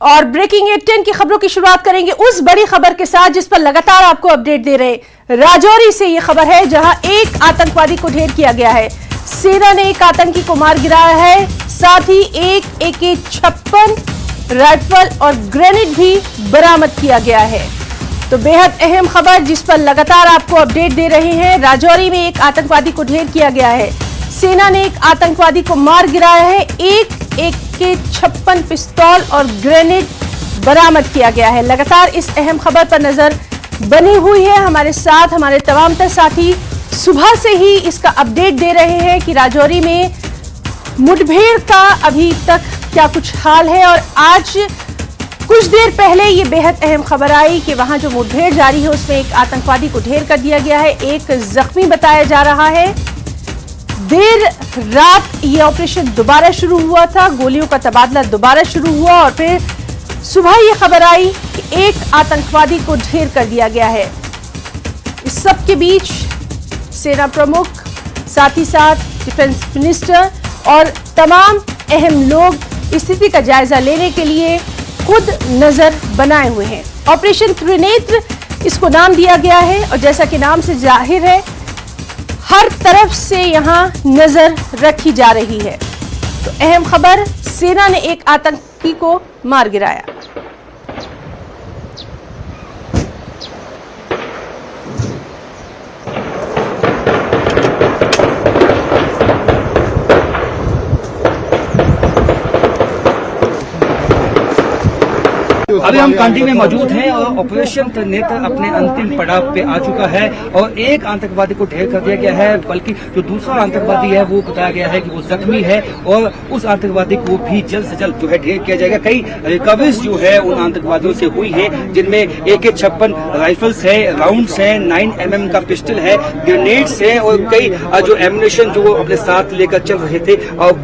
और ब्रेकिंग 8-10 की खबरों की शुरुआत करेंगे उस बड़ी खबर के साथ जिस पर लगातार आपको अपडेट दे रहे हैं। राजौरी से ये खबर है जहां एक आतंकवादी को ढेर किया गया है। सेना ने एक आतंकी को मार गिराया है, साथ ही एक AK-56 राइफल और ग्रेनेड भी बरामद किया गया है। तो बेहद अहम खबर जिस पर लगातार आपको अपडेट दे रहे हैं। राजौरी में एक आतंकवादी को ढेर किया गया है। सेना ने एक आतंकवादी को मार गिराया है। एक AK-56 पिस्तौल और ग्रेनेड बरामद किया गया है। लगातार इस अहम खबर पर नजर बनी हुई है हमारे साथ हमारे तमाम तर साथी सुबह से ही इसका अपडेट दे रहे हैं कि राजौरी में मुठभेड़ का अभी तक क्या कुछ हाल है। और आज कुछ देर पहले ये बेहद अहम खबर आई कि वहां जो मुठभेड़ जारी है उसमें एक आतंकवादी को ढेर कर दिया गया है। एक जख्मी बताया जा रहा है। देर रात ये ऑपरेशन दोबारा शुरू हुआ था, गोलियों का तबादला दोबारा शुरू हुआ और फिर सुबह ये खबर आई कि एक आतंकवादी को ढेर कर दिया गया है। इस सब के बीच सेना प्रमुख, साथ ही साथ डिफेंस मिनिस्टर और तमाम अहम लोग स्थिति का जायजा लेने के लिए खुद नजर बनाए हुए हैं। ऑपरेशन त्रिनेत्र इसको नाम दिया गया है और जैसा कि नाम से जाहिर है हर तरफ से यहां नजर रखी जा रही है। तो अहम खबर, सेना ने एक आतंकी को मार गिराया। अभी हम कांडी में मौजूद हैं और ऑपरेशन त्रिनेत्र अपने अंतिम पड़ाव पे आ चुका है और एक आतंकवादी को ढेर कर दिया गया है, बल्कि जो दूसरा आतंकवादी है वो बताया गया है कि वो जख्मी है और उस आतंकवादी को भी जल्द से जल्द जो है ढेर किया जाएगा। कई रिकवरीज जो है उन आतंकवादियों से हुई है, जिनमें AK-56 राइफल्स है, राउंड्स है, 9mm का पिस्टल है, ग्रेनेड्स है और कई जो एम्युनिशन जो वो अपने साथ लेकर चल रहे थे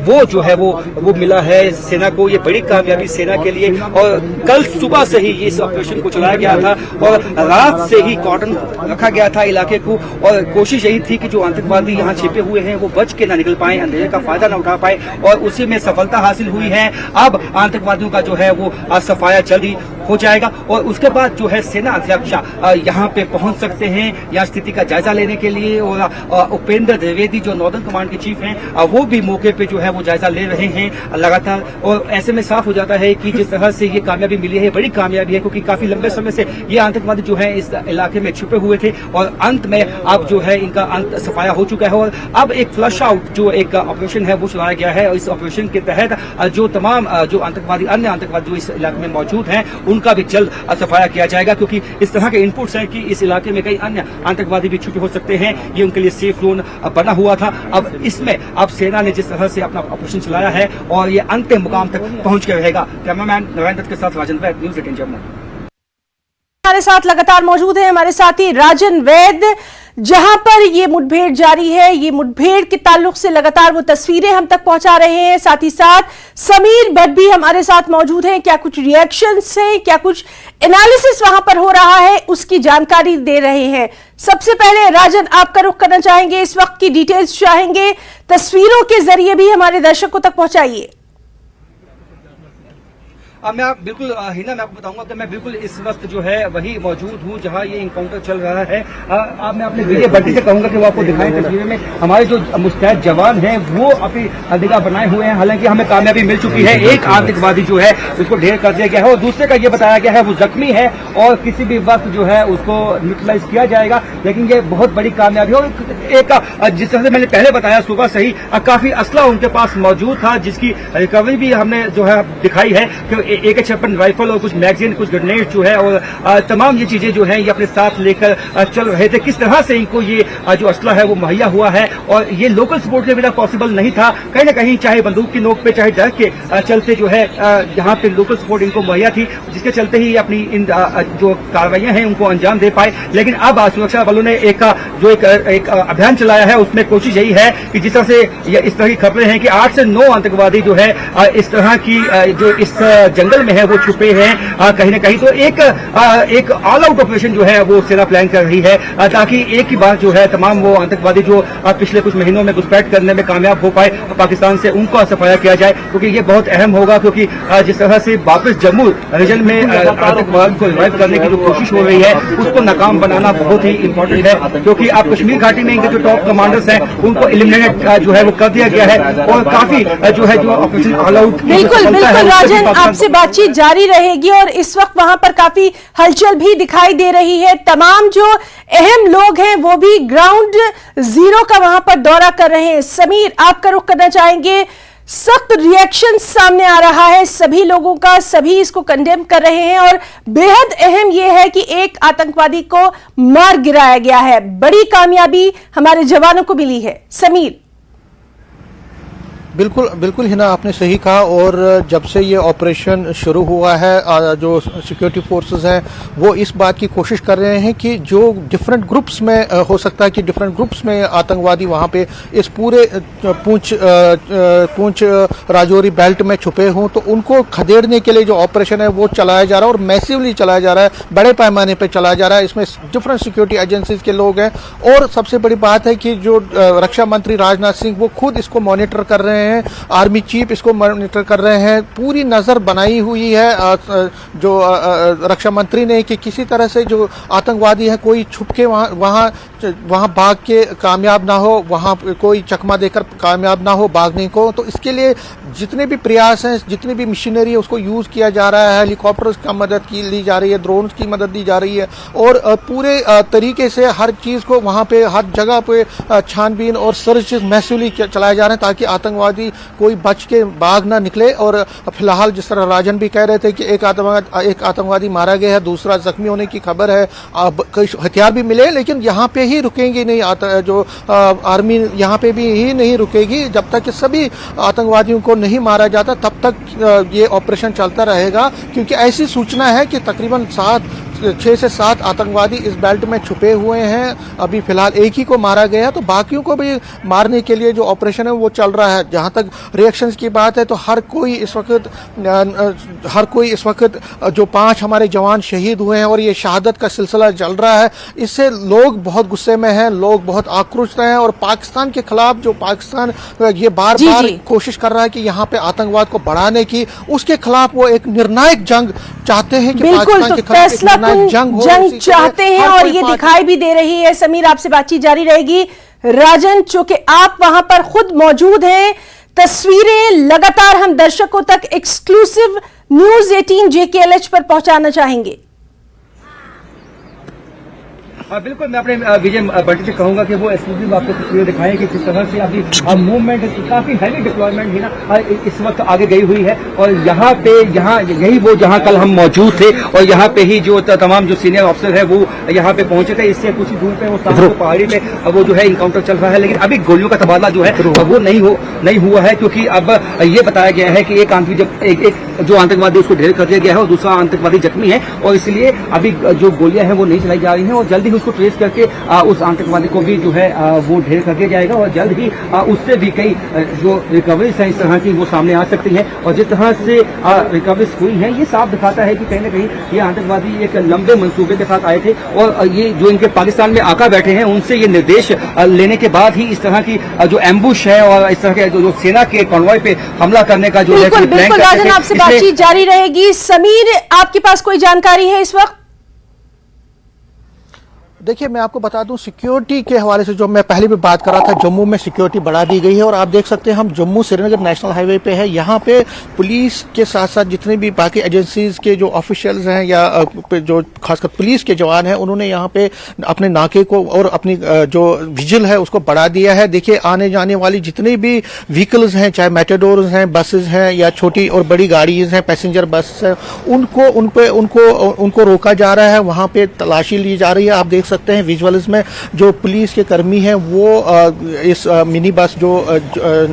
वो जो है वो मिला है सेना को। ये बड़ी कामयाबी सेना के लिए। और कल सुबह से ही इस ऑपरेशन को चलाया गया था और रात से ही कॉर्डन रखा गया था इलाके को और कोशिश यही थी कि जो आतंकवादी यहाँ छिपे हुए हैं वो बच के ना निकल पाए, अंधेरे का फायदा ना उठा पाए और उसी में सफलता हासिल हुई है। अब आतंकवादियों का जो है वो सफाया जल्दी हो जाएगा और उसके बाद जो है सेना अध्यक्ष यहाँ पे पहुंच सकते हैं यहाँ स्थिति का जायजा लेने के लिए। और उपेंद्र द्विवेदी जो नॉर्दर्न कमांड के चीफ हैं वो भी मौके पे जो है वो जायजा ले रहे हैं लगातार। और ऐसे में साफ हो जाता है कि जिस तरह से ये कामयाबी मिली है बड़ी कामयाबी है, क्योंकि काफी लंबे समय से ये आतंकवादी जो है इस इलाके में छुपे हुए थे और अंत में अब जो है इनका अंत सफाया हो चुका है। और अब एक फ्लश आउट जो एक ऑपरेशन है वो चलाया गया है और इस ऑपरेशन के तहत जो तमाम जो आतंकवादी अन्य आतंकवादी जो इस इलाके में मौजूद हैं उनका भी जल्द सफाया किया जाएगा, क्योंकि इस तरह के इनपुट्स हैं कि इस इलाके में कई अन्य आतंकवादी भी छुपे हो सकते हैं। ये उनके लिए सेफ जोन बना हुआ था। अब इसमें अब सेना ने जिस तरह से अपना ऑपरेशन चलाया है और ये अंतिम मुकाम तक पहुंच के रहेगा। कैमरामैन नारायण दत्त के साथ राजन वैद, न्यूज़ 18 जम्मू। हमारे साथ लगातार मौजूद है हमारे साथी राजन वैद। जहां पर ये मुठभेड़ जारी है, ये मुठभेड़ के ताल्लुक से लगातार वो तस्वीरें हम तक पहुंचा रहे हैं। साथ ही साथ समीर भट्ट भी हमारे साथ मौजूद हैं। क्या कुछ रिएक्शंस हैं, क्या कुछ एनालिसिस वहां पर हो रहा है, उसकी जानकारी दे रहे हैं। सबसे पहले राजन आपका रुख करना चाहेंगे, इस वक्त की डिटेल्स चाहेंगे, तस्वीरों के जरिए भी हमारे दर्शकों तक पहुंचाइए। मैं बिल्कुल हिना मैं आपको बताऊंगा कि मैं बिल्कुल इस वक्त जो है वही मौजूद हूँ जहाँ ये इनकाउंटर चल रहा है। अब मैं अपने विजय भट्टी से कहूंगा कि वो आपको दिखाएं तस्वीरें में हमारे जो मुस्तैद जवान हैं वो अपनी निगाह बनाए हुए हैं। हालांकि हमें कामयाबी मिल चुकी है, एक आतंकवादी जो है उसको ढेर कर दिया गया है और दूसरे का ये बताया गया है वो जख्मी है और किसी भी वक्त जो है उसको न्यूट्रलाइज किया जाएगा। लेकिन ये बहुत बड़ी कामयाबी है। एक जिस तरह से मैंने पहले बताया सुबह से ही काफी असला उनके पास मौजूद था, जिसकी रिकवरी भी हमने जो है दिखाई है कि AK-56 राइफल और कुछ मैगजीन, कुछ ग्रेनेड जो है और तमाम ये चीजें जो है ये अपने साथ लेकर चल रहे थे। किस तरह से इनको ये जो असला है वो मुहैया हुआ है और ये लोकल सपोर्ट के बिना पॉसिबल नहीं था। कहीं ना कहीं चाहे बंदूक की नोक पे चाहे डर के चलते जो है यहाँ पे लोकल सपोर्ट इनको मुहैया थी, जिसके चलते ही अपनी इन जो कार्रवाइयां हैं उनको अंजाम दे पाए। लेकिन अब सुरक्षा बलों ने एक अभियान चलाया है, उसमें कोशिश यही है कि जिस तरह से इस तरह की खबरें हैं कि 8 से 9 आतंकवादी जो है इस तरह की जो इस जंगल में है वो छुपे हैं कहीं ना कहीं। तो एक ऑल आउट ऑपरेशन जो है वो सेना प्लान कर रही है ताकि एक ही बार जो है तमाम वो आतंकवादी जो पिछले कुछ महीनों में घुसपैठ करने में कामयाब हो पाए पाकिस्तान से, उनको सफाया किया जाए, क्योंकि ये बहुत अहम होगा। क्योंकि जिस तरह से वापस जम्मू रीजन में आतंकवाद को रिवाइव करने की जो कोशिश हो रही है उसको नाकाम बनाना बहुत ही इंपॉर्टेंट है। क्योंकि आप कश्मीर घाटी में इनके जो टॉप कमांडर्स हैं उनको एलिमिनेट जो है वो कर दिया गया है और काफी जो है जो ऑपरेशन ऑल आउट बिल्कुल बिल्कुल राजन, आपसे बातचीत जारी रहेगी और इस वक्त वहां पर काफी हलचल भी दिखाई दे रही है। तमाम जो अहम लोग हैं वो भी ग्राउंड जीरो का वहां पर दौरा कर रहे हैं। समीर, आपका रुख करना चाहेंगे, सख्त रिएक्शन सामने आ रहा है सभी लोगों का, सभी इसको कंडेम कर रहे हैं और बेहद अहम यह है कि एक आतंकवादी को मार गिराया गया है। बड़ी कामयाबी हमारे जवानों को मिली है। समीर। बिल्कुल बिल्कुल हिना, आपने सही कहा। और जब से ये ऑपरेशन शुरू हुआ है जो सिक्योरिटी फोर्सेस हैं वो इस बात की कोशिश कर रहे हैं कि जो डिफरेंट ग्रुप्स में हो सकता है कि डिफरेंट ग्रुप्स में आतंकवादी वहाँ पे इस पूरे पूंछ राजौरी बेल्ट में छुपे हों, तो उनको खदेड़ने के लिए जो ऑपरेशन है वो चलाया जा रहा है और मैसिवली चलाया जा रहा है, बड़े पैमाने पर चलाया जा रहा है। इसमें डिफरेंट सिक्योरिटी एजेंसीज के लोग हैं और सबसे बड़ी बात है कि जो रक्षा मंत्री राजनाथ सिंह वो खुद इसको मॉनिटर कर रहे हैं, आर्मी चीफ इसको मॉनिटर कर रहे हैं। पूरी नजर बनाई हुई है जो रक्षा मंत्री ने कि किसी तरह से जो आतंकवादी है कोई छुप के वहां भाग के कामयाब ना हो, वहां कोई चकमा देकर कामयाब ना हो भागने को। तो इसके लिए जितने भी प्रयास हैं, जितनी भी मशीनरी है उसको यूज किया जा रहा है, हेलीकॉप्टर्स का मदद की ली जा रही है, ड्रोन की मदद दी जा रही है और पूरे तरीके से हर चीज को वहां पे हर जगह पे छानबीन और सर्च मैसिवली चलाए जा रहे हैं ताकि आतंकवादी कोई बच के भाग ना निकले। और फिलहाल जिस तरह राजन भी कह रहे थे कि एक आतंकवादी मारा गया है, दूसरा जख्मी होने की खबर है, कई हथियार भी मिले, लेकिन यहाँ पे ही रुकेंगे नहीं जो आर्मी यहाँ पे भी ही नहीं रुकेगी जब तक कि सभी आतंकवादियों को नहीं मारा जाता, तब तक ये ऑपरेशन चलता रहेगा। क्योंकि ऐसी सूचना है कि तकरीबन 6 से 7 आतंकवादी इस बेल्ट में छुपे हुए हैं। अभी फिलहाल एक ही को मारा गया, तो बाकियों को भी मारने के लिए जो ऑपरेशन है वो चल रहा है। जहां तक रिएक्शंस की बात है तो हर कोई इस वक्त जो 5 हमारे जवान शहीद हुए हैं और ये शहादत का सिलसिला चल रहा है, इससे लोग बहुत गुस्से में हैं, लोग बहुत आक्रोशित हैं और पाकिस्तान के खिलाफ जो पाकिस्तान ये बार बार कोशिश कर रहा है कि यहाँ पे आतंकवाद को बढ़ाने की, उसके खिलाफ वो एक निर्णायक जंग चाहते हैं कि पाकिस्तान के खिलाफ जंग चाहते हैं और ये दिखाई भी दे रही है। समीर, आपसे बातचीत जारी रहेगी। राजन, चूंकि आप वहां पर खुद मौजूद हैं, तस्वीरें लगातार हम दर्शकों तक एक्सक्लूसिव न्यूज 18 JKLH पर पहुंचाना चाहेंगे। बिल्कुल, मैं अपने विजय बंटी से कहूंगा कि वो एक्सक्लूसिव आपको तस्वीरें दिखाएं कि किस तरह से अभी मूवमेंट काफी हैवी डिप्लॉयमेंट ही ना इस वक्त आगे गई हुई है। और यहाँ यही वो जहाँ कल हम मौजूद थे और यहाँ पे ही जो तमाम जो सीनियर ऑफिसर है वो यहाँ पे पहुंचे थे। इससे कुछ दूर पे वो सामने पहाड़ी पे वो जो है इनकाउंटर चल रहा है, लेकिन अभी गोलियों का तबादला जो है वो नहीं हुआ है। क्योंकि अब ये बताया गया है कि एक जो आतंकवादी उसको ढेर कर दिया गया है और दूसरा आतंकवादी जख्मी है और इसलिए अभी जो गोलियां हैं वो नहीं चलाई जा रही हैं और जल्दी उसको ट्रेस करके उस आतंकवादी को भी जो है वो ढेर कर दिया जाएगा और जल्द ही उससे भी कई जो रिकवरीज हैं इस तरह की वो सामने आ सकती है। और जिस तरह से रिकवरीज हुई हैं ये साफ दिखाता है कि कहीं ना कहीं ये आतंकवादी एक लंबे मंसूबे के साथ आए थे और ये जो इनके पाकिस्तान में आका बैठे हैं उनसे ये निर्देश लेने के बाद ही इस तरह की जो एम्बुश है और इस तरह के जो सेना के कॉन्वॉय पे हमला करने का जो बिल्कुल राजन, आपसे बातचीत जारी रहेगी। समीर, आपके पास कोई जानकारी है इस वक्त? देखिए, मैं आपको बता दूं, सिक्योरिटी के हवाले से जो मैं पहले भी बात कर रहा था, जम्मू में सिक्योरिटी बढ़ा दी गई है और आप देख सकते हैं हम जम्मू श्रीनगर नेशनल हाईवे पे है। यहाँ पे पुलिस के साथ साथ जितने भी बाकी एजेंसीज के जो ऑफिशियल्स हैं या जो खासकर पुलिस के जवान हैं उन्होंने यहाँ पे अपने नाके को और अपनी जो विजिल है उसको बढ़ा दिया है। देखिए, आने जाने वाली जितनी भी व्हीकल्स हैं, चाहे मेटाडोर्स हैं, बसेज हैं या छोटी और बड़ी गाड़ीज हैं, पैसेंजर बस है, उनको रोका जा रहा है, वहाँ पे तलाशी ली जा रही है। आप देख सकते हैं विजुअल्स में, जो पुलिस के कर्मी हैं वो इस मिनी बस जो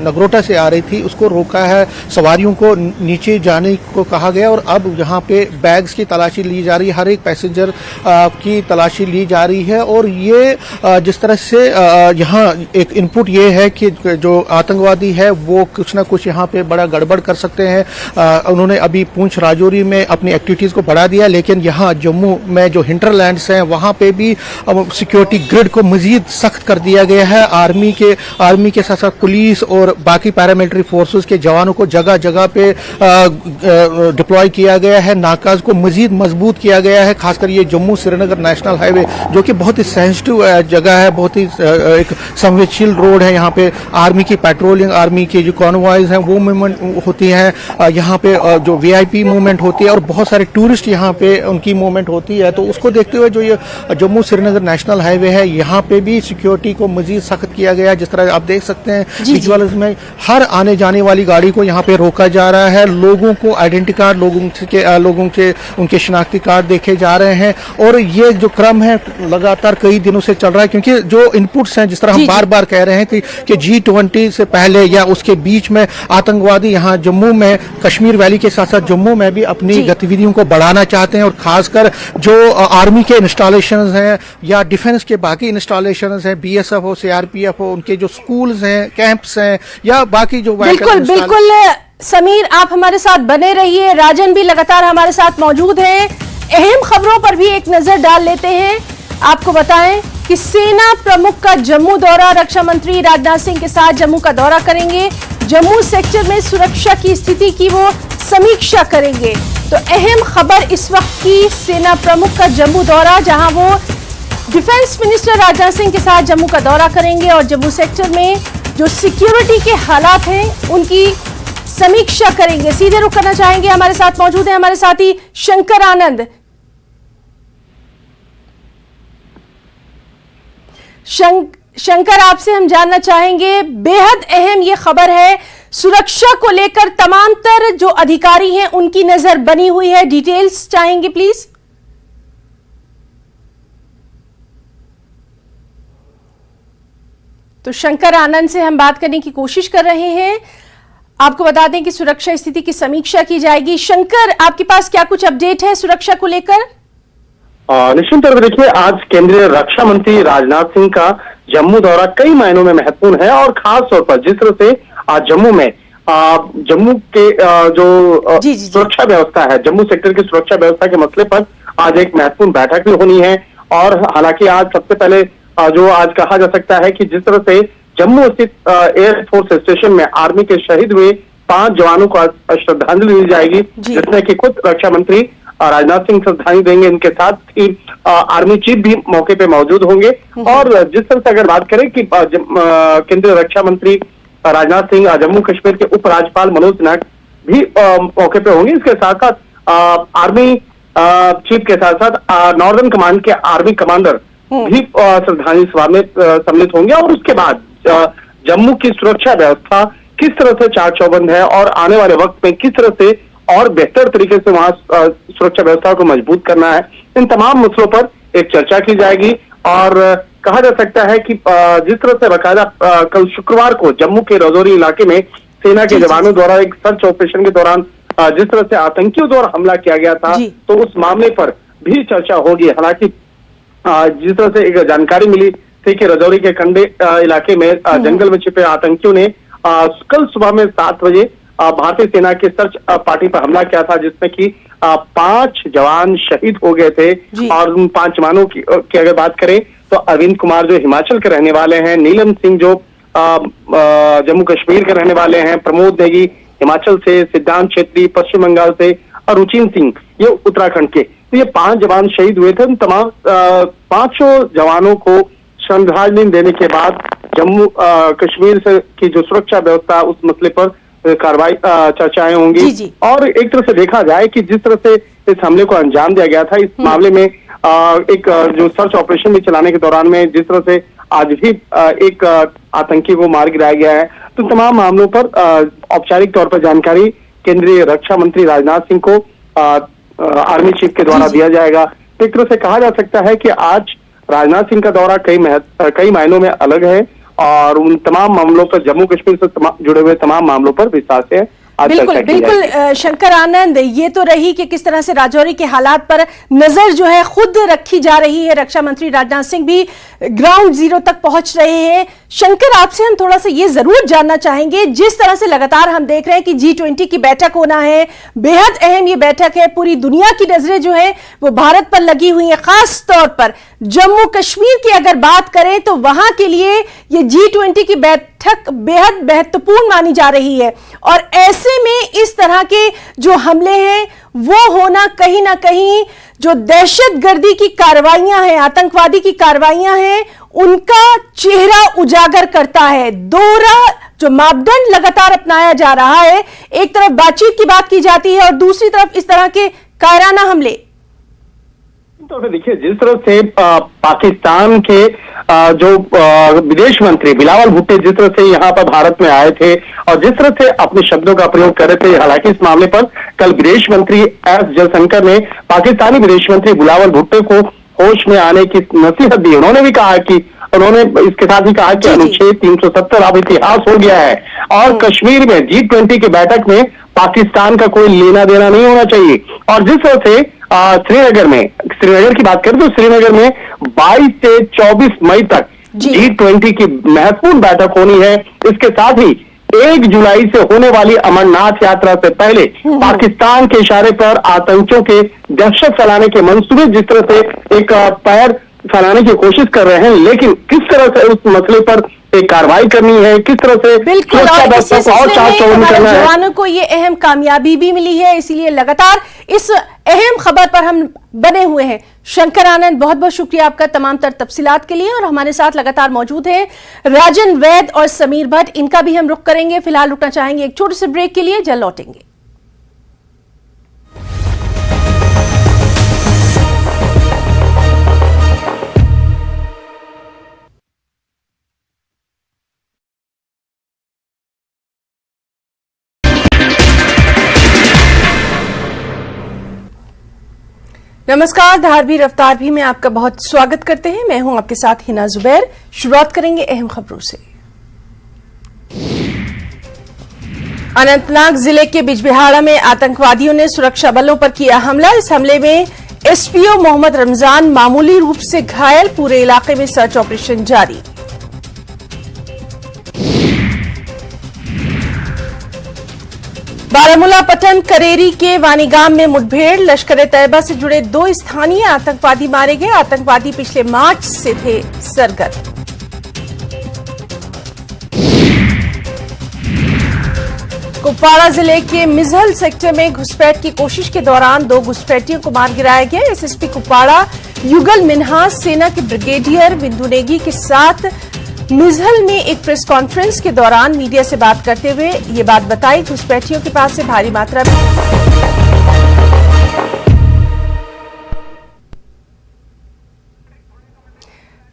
नगरोटा से आ रही थी उसको रोका है, सवारियों को नीचे जाने को कहा गया और अब यहाँ पे बैग्स की तलाशी ली जा रही है, हर एक पैसेंजर की तलाशी ली जा रही है। और ये जिस तरह से यहाँ एक इनपुट ये है कि जो आतंकवादी है वो कुछ ना कुछ यहाँ पे बड़ा गड़बड़ कर सकते हैं। उन्होंने अभी पुंछ राजौरी में अपनी एक्टिविटीज को बढ़ा दिया, लेकिन यहाँ जम्मू में जो हिंटरलैंड्स हैं वहाँ पे भी सिक्योरिटी ग्रिड को मजीद सख्त कर दिया गया है। आर्मी के साथ साथ पुलिस और बाकी पैरामिलिट्री फोर्सेस के जवानों को जगह जगह पे डिप्लॉय किया गया है, नाकाज को मजीद मजबूत किया गया है। खासकर ये जम्मू श्रीनगर नेशनल हाईवे जो कि बहुत ही सेंसिटिव जगह है, बहुत ही एक संवेदनशील रोड है, यहाँ पे आर्मी की पेट्रोलिंग, आर्मी की जो कॉन्वॉयज हैं वो मूवमेंट होती है, यहाँ पे जो वीआईपी मूवमेंट होती है और बहुत सारे टूरिस्ट यहाँ पे उनकी मूवमेंट होती है। तो उसको देखते हुए जो ये जम्मू श्रीनगर नेशनल हाईवे है यहाँ पे भी सिक्योरिटी को मजीद सख्त किया गया है। जिस तरह आप देख सकते हैं विजुअल्स में, हर आने जाने वाली गाड़ी को यहाँ पे रोका जा रहा है, लोगों को आइडेंटिटी कार्ड लोगों के उनके शिनाख्ती कार्ड देखे जा रहे हैं और ये जो क्रम है लगातार कई दिनों से चल रहा है, क्योंकि जो इनपुट्स हैं जिस तरह हम बार बार कह रहे हैं कि G20 से पहले या उसके बीच में आतंकवादी यहाँ जम्मू में, कश्मीर वैली के साथ साथ जम्मू में भी अपनी गतिविधियों को बढ़ाना चाहते हैं और खासकर जो आर्मी के इंस्टॉलेशंस हैं या डिफेंस के बाकी इंस्टॉलेशंस हैं, BSF हो, CRPF हो, उनके जो स्कूल्स हैं, कैंप्स हैं या बाकी जो बिल्कुल समीर, आप हमारे साथ बने रहिए। राजन भी लगातार हमारे साथ मौजूद हैं। अहम खबरों पर भी एक नजर डाल लेते हैं। आपको बताएं कि सेना प्रमुख का जम्मू दौरा, रक्षा मंत्री राजनाथ सिंह के साथ जम्मू का दौरा करेंगे, जम्मू सेक्टर में सुरक्षा की स्थिति की वो समीक्षा करेंगे। तो अहम खबर इस वक्त की सेना प्रमुख का जम्मू दौरा, जहां वो डिफेंस मिनिस्टर राजनाथ सिंह के साथ जम्मू का दौरा करेंगे और जम्मू सेक्टर में जो सिक्योरिटी के हालात हैं उनकी समीक्षा करेंगे। सीधे रुख करना चाहेंगे, हमारे साथ मौजूद है हमारे साथी शंकर आनंद। शंकर, आपसे हम जानना चाहेंगे, बेहद अहम ये खबर है, सुरक्षा को लेकर तमाम तर जो अधिकारी हैं उनकी नजर बनी हुई है, डिटेल्स चाहेंगे प्लीज। तो शंकर आनंद से हम बात करने की कोशिश कर रहे हैं। आपको बता दें कि सुरक्षा स्थिति की समीक्षा की जाएगी। शंकर, आपके पास क्या कुछ अपडेट है सुरक्षा को लेकर? निश्चित तौर पर देखिए, आज केंद्रीय रक्षा मंत्री राजनाथ सिंह का जम्मू दौरा कई मायनों में महत्वपूर्ण है और खास तौर पर जिस तरह से आज जम्मू में जम्मू के जो सुरक्षा व्यवस्था है, जम्मू सेक्टर की सुरक्षा व्यवस्था के मसले पर आज एक महत्वपूर्ण बैठक भी होनी है। और हालांकि आज सबसे पहले जो आज कहा जा सकता है कि जिस तरह से जम्मू स्थित एयरफोर्स स्टेशन में आर्मी के शहीद हुए 5 जवानों को श्रद्धांजलि दी जाएगी, जिसमें कि खुद रक्षा मंत्री राजनाथ सिंह श्रद्धांजलि देंगे। इनके साथ ही आर्मी चीफ भी मौके पे मौजूद होंगे। और जिस तरह से अगर बात करें कि केंद्रीय रक्षा मंत्री राजनाथ सिंह जम्मू कश्मीर के उपराज्यपाल मनोज सिन्हा भी मौके पे होंगे। इसके साथ साथ आर्मी चीफ के साथ साथ नॉर्दर्न कमांड के आर्मी कमांडर भी श्रद्धांजलि सभा में सम्मिलित होंगे। और उसके बाद जम्मू की सुरक्षा व्यवस्था किस तरह से चाक चौबंद है और आने वाले वक्त में किस तरह से और बेहतर तरीके से वहां सुरक्षा व्यवस्था को मजबूत करना है, इन तमाम मसलों पर एक चर्चा की जाएगी। और कहा जा सकता है कि जिस तरह से बाकायदा कल शुक्रवार को जम्मू के राजौरी इलाके में सेना के जवानों द्वारा एक सर्च ऑपरेशन के दौरान जिस तरह से आतंकियों द्वारा हमला किया गया था, तो उस मामले पर भी चर्चा होगी। हालांकि जिस तरह से एक जानकारी मिली थी कि राजौरी के कंडे इलाके में जंगल में छिपे आतंकियों ने कल सुबह में 7 बजे भारतीय सेना के सर्च पार्टी पर हमला किया था, जिसमें कि 5 जवान शहीद हो गए थे। और उन 5 जवानों की अगर बात करें तो अरविंद कुमार जो हिमाचल के रहने वाले हैं, नीलम सिंह जो जम्मू कश्मीर के रहने वाले हैं, प्रमोद नेगी हिमाचल से, सिद्धांत छेत्री पश्चिम बंगाल से और रुचिन सिंह ये उत्तराखंड के। तो ये 5 जवान शहीद हुए थे। उन तमाम 5 जवानों को श्रद्धांजलि देने के बाद जम्मू कश्मीर से की जो सुरक्षा व्यवस्था उस मसले पर कार्रवाई चर्चाएं होंगी। और एक तरह से देखा जाए कि जिस तरह से इस हमले को अंजाम दिया गया था, इस मामले में एक जो सर्च ऑपरेशन भी चलाने के दौरान में जिस तरह से आज भी एक आतंकी को मार गिराया गया है, तो तमाम मामलों पर औपचारिक तौर पर जानकारी केंद्रीय रक्षा मंत्री राजनाथ सिंह को आर्मी चीफ के द्वारा दिया जाएगा। तो एक तरह से कहा जा सकता है कि आज राजनाथ सिंह का दौरा कई मायनों में अलग है और उन तमाम मामलों पर, जम्मू कश्मीर से जुड़े हुए तमाम मामलों पर विस्तार से बिल्कुल बिल्कुल शंकर आनंद, ये तो रही कि किस तरह से राजौरी के हालात पर नजर जो है खुद रखी जा रही है। रक्षा मंत्री राजनाथ सिंह भी ग्राउंड जीरो तक पहुंच रहे हैं। शंकर, आपसे हम थोड़ा सा ये जरूर जानना चाहेंगे, जिस तरह से लगातार हम देख रहे हैं कि G20 की बैठक होना है, बेहद अहम ये बैठक है, पूरी दुनिया की नजरें जो है वो भारत पर लगी हुई है। खास तौर पर जम्मू कश्मीर की अगर बात करें तो वहां के लिए ये G20 की बैठक बेहद महत्वपूर्ण मानी जा रही है और ऐसे में इस तरह के जो हमले हैं वो होना कहीं ना कहीं जो दहशतगर्दी की कार्रवाइयां हैं, आतंकवादी की कार्रवाइयां हैं, उनका चेहरा उजागर करता है। दोहरा जो मापदंड लगातार अपनाया जा रहा है, एक तरफ बातचीत की बात की जाती है और दूसरी तरफ इस तरह के कायराना हमले। तो देखिए, जिस तरह से पाकिस्तान के जो विदेश मंत्री बिलावल भुट्टो जिस तरह से यहाँ पर भारत में आए थे और जिस तरह से अपने शब्दों का प्रयोग कर रहे थे, हालांकि इस मामले पर कल विदेश मंत्री एस जयशंकर ने पाकिस्तानी विदेश मंत्री बिलावल भुट्टो को होश में आने की नसीहत दी। उन्होंने इसके साथ ही कहा कि अनुच्छेद 370 अब इतिहास हो गया है और कश्मीर में G20 की बैठक में पाकिस्तान का कोई लेना देना नहीं होना चाहिए। और जिस तरह से श्रीनगर की बात करें तो श्रीनगर में 22 से 24 मई तक G20 की महत्वपूर्ण बैठक होनी है। इसके साथ ही 1 जुलाई से होने वाली अमरनाथ यात्रा से पहले पाकिस्तान के इशारे पर आतंकियों के दहशत फैलाने के मंसूबे जिस तरह से एक पैर फैलाने की कोशिश कर रहे हैं, लेकिन किस तरह से उस मसले पर एक कार्रवाई करनी है, किस तरह से बिल्कुल जवानों को ये अहम कामयाबी भी मिली है, इसीलिए लगातार इस अहम खबर पर हम बने हुए हैं। शंकर आनंद, बहुत बहुत शुक्रिया आपका तमाम तर तफसीलात के लिए। और हमारे साथ लगातार मौजूद हैं राजन वैद और समीर भट्ट, इनका भी हम रुख करेंगे। फिलहाल रुकना चाहेंगे एक छोटे से ब्रेक के लिए, जल्द लौटेंगे। नमस्कार, धारवी रफ्तार भी में आपका बहुत स्वागत करते हैं। मैं हूं आपके साथ हिना जुबैर। शुरुआत करेंगे अहम खबरों से। अनंतनाग जिले के बिजबिहाड़ा में आतंकवादियों ने सुरक्षा बलों पर किया हमला। इस हमले में एसपीओ मोहम्मद रमजान मामूली रूप से घायल। पूरे इलाके में सर्च ऑपरेशन जारी। बारामूला पटन करेरी के वानीगाम में मुठभेड़। लश्कर तैयबा से जुड़े 2 स्थानीय आतंकवादी मारे गए। आतंकवादी पिछले मार्च से थे सरगर्म। कुपवाड़ा जिले के मिजहल सेक्टर में घुसपैठ की कोशिश के दौरान 2 घुसपैठियों को मार गिराया गया। एसएसपी कुपवाड़ा युगल मिन्हास सेना के ब्रिगेडियर बिंदु नेगी के साथ मिजहल में एक प्रेस कॉन्फ्रेंस के दौरान मीडिया से बात करते हुए ये बात बताई। घुसपैठियों के पास से भारी मात्रा में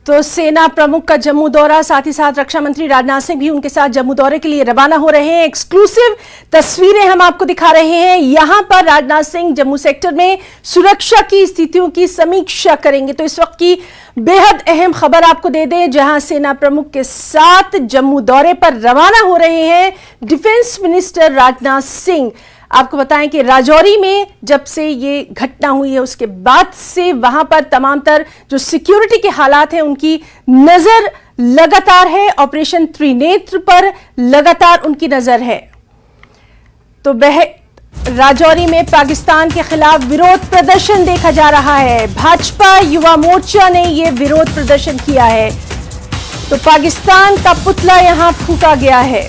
तो सेना प्रमुख का जम्मू दौरा, साथ ही साथ रक्षा मंत्री राजनाथ सिंह भी उनके साथ जम्मू दौरे के लिए रवाना हो रहे हैं। एक्सक्लूसिव तस्वीरें हम आपको दिखा रहे हैं। यहां पर राजनाथ सिंह जम्मू सेक्टर में सुरक्षा की स्थितियों की समीक्षा करेंगे। तो इस वक्त की बेहद अहम खबर आपको दे दें, जहां सेना प्रमुख के साथ जम्मू दौरे पर रवाना हो रहे हैं डिफेंस मिनिस्टर राजनाथ सिंह। आपको बताएं कि राजौरी में जब से ये घटना हुई है उसके बाद से वहां पर तमाम तर जो सिक्योरिटी के हालात हैं उनकी नजर लगातार है। ऑपरेशन त्रिनेत्र पर लगातार उनकी नजर है। तो राजौरी में पाकिस्तान के खिलाफ विरोध प्रदर्शन देखा जा रहा है। भाजपा युवा मोर्चा ने यह विरोध प्रदर्शन किया है। तो पाकिस्तान का पुतला यहां फूंका गया है।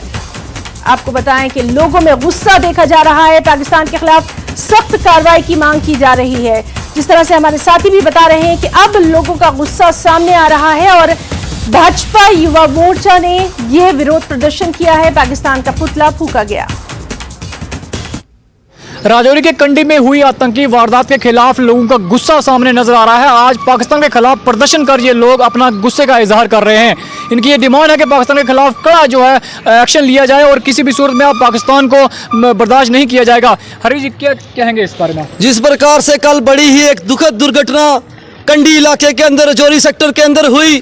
आपको बताएं कि लोगों में गुस्सा देखा जा रहा है। पाकिस्तान के खिलाफ सख्त कार्रवाई की मांग की जा रही है। जिस तरह से हमारे साथी भी बता रहे हैं कि अब लोगों का गुस्सा सामने आ रहा है और भाजपा युवा मोर्चा ने यह विरोध प्रदर्शन किया है। पाकिस्तान का पुतला फूंका गया। राजौरी के कंडी में हुई आतंकी वारदात के खिलाफ लोगों का गुस्सा सामने नजर आ रहा है। आज पाकिस्तान के खिलाफ प्रदर्शन कर ये लोग अपना गुस्से का इजहार कर रहे हैं। इनकी ये डिमांड है कि पाकिस्तान के खिलाफ कड़ा जो है एक्शन लिया जाए और किसी भी सूरत में आप पाकिस्तान को बर्दाश्त नहीं किया जाएगा। हरी जी क्या कहेंगे इस बारे में? जिस प्रकार से कल बड़ी ही एक दुखद दुर्घटना कंडी इलाके के अंदर रजौरी सेक्टर के अंदर हुई।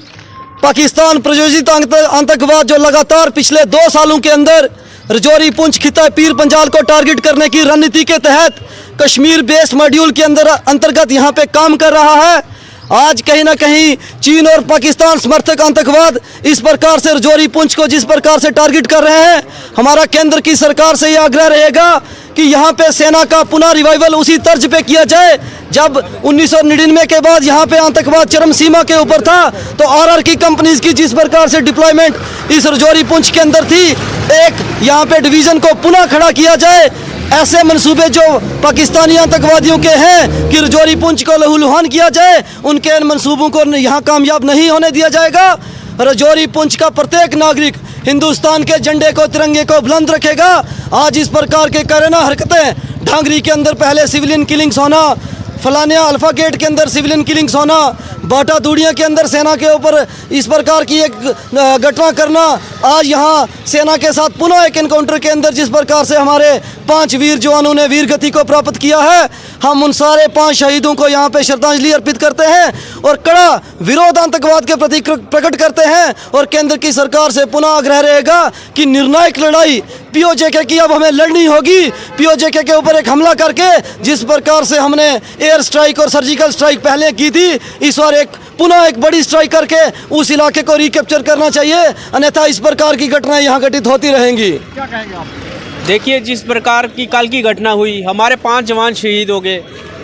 पाकिस्तान प्रायोजित आतंकवाद जो लगातार पिछले 2 सालों के अंदर रजौरी, पुंछ, खिता पीर पंजाल को टारगेट करने की रणनीति के तहत कश्मीर बेस्ड मॉड्यूल के अंतर्गत यहाँ पे काम कर रहा है। आज कहीं ना कहीं चीन और पाकिस्तान समर्थक आतंकवाद इस प्रकार से रजौरी, पुंछ को जिस प्रकार से टारगेट कर रहे हैं, हमारा केंद्र की सरकार से यह आग्रह रहेगा कि यहाँ पे सेना का पुनः रिवाइवल उसी तर्ज पे किया जाए। जब 1999 के बाद यहाँ पे आतंकवाद चरम सीमा के ऊपर था तो आरआर की कंपनीज की जिस प्रकार से डिप्लॉयमेंट इस रजौरी, पुंछ के अंदर थी, एक यहाँ पे डिवीजन को पुनः खड़ा किया जाए। ऐसे मंसूबे जो पाकिस्तानी आतंकवादियों के हैं कि रजौरी, पुंछ को लहूलुहान किया जाए, उनके इन मंसूबों को यहाँ कामयाब नहीं होने दिया जाएगा। रजौरी, पुंछ का प्रत्येक नागरिक हिंदुस्तान के झंडे को, तिरंगे को बुलंद रखेगा। आज इस प्रकार के करना हरकतें, ढांगरी के अंदर पहले सिविलियन किलिंग्स होना, फलानिया अल्फा गेट के अंदर सिविलियन किलिंग्स होना, बाटा दूड़िया के अंदर सेना के ऊपर इस प्रकार की एक घटना करना, आज यहाँ सेना के साथ पुनः एक एनकाउंटर के अंदर जिस प्रकार से हमारे 5 वीर जवानों ने वीर गति को प्राप्त किया है, हम उन सारे 5 शहीदों को यहाँ पे श्रद्धांजलि अर्पित करते हैं और कड़ा विरोध आतंकवाद के प्रति प्रकट करते हैं। और केंद्र की सरकार से पुनः आग्रह रहेगा कि निर्णायक लड़ाई पीओजेके की अब हमें लड़नी होगी। पीओजेके के ऊपर एक हमला करके जिस प्रकार से हमने एयर स्ट्राइक और सर्जिकल स्ट्राइक पहले की थी, इस बार पुनः एक बड़ी स्ट्राइक करके उस इलाके को रिकैप्चर करना चाहिए, अन्यथा इस प्रकार की घटनाएं यहाँ घटित होती रहेंगी। क्या कहेंगे आप? देखिए, जिस प्रकार की कल की घटना हुई, हमारे 5 जवान शहीद हो गए।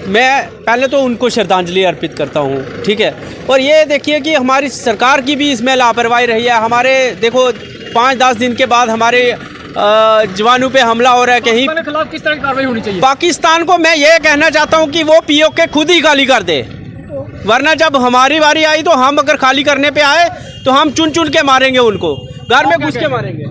मैं पहले तो उनको श्रद्धांजलि अर्पित करता हूँ, ठीक है। और ये देखिए कि हमारी सरकार की भी इसमें लापरवाही रही है। हमारे देखो 5-10 दिन के बाद हमारे जवानों पे हमला हो रहा है। कहीं पाकिस्तान के खिलाफ किस तरह की कार्रवाई होनी चाहिए? पाकिस्तान को मैं ये कहना चाहता हूँ कि वो पीओके खुद ही खाली कर दे, वरना जब हमारी बारी आई तो हम अगर खाली करने पे आए तो हम चुन चुन के मारेंगे, उनको घर में घुस के मारेंगे।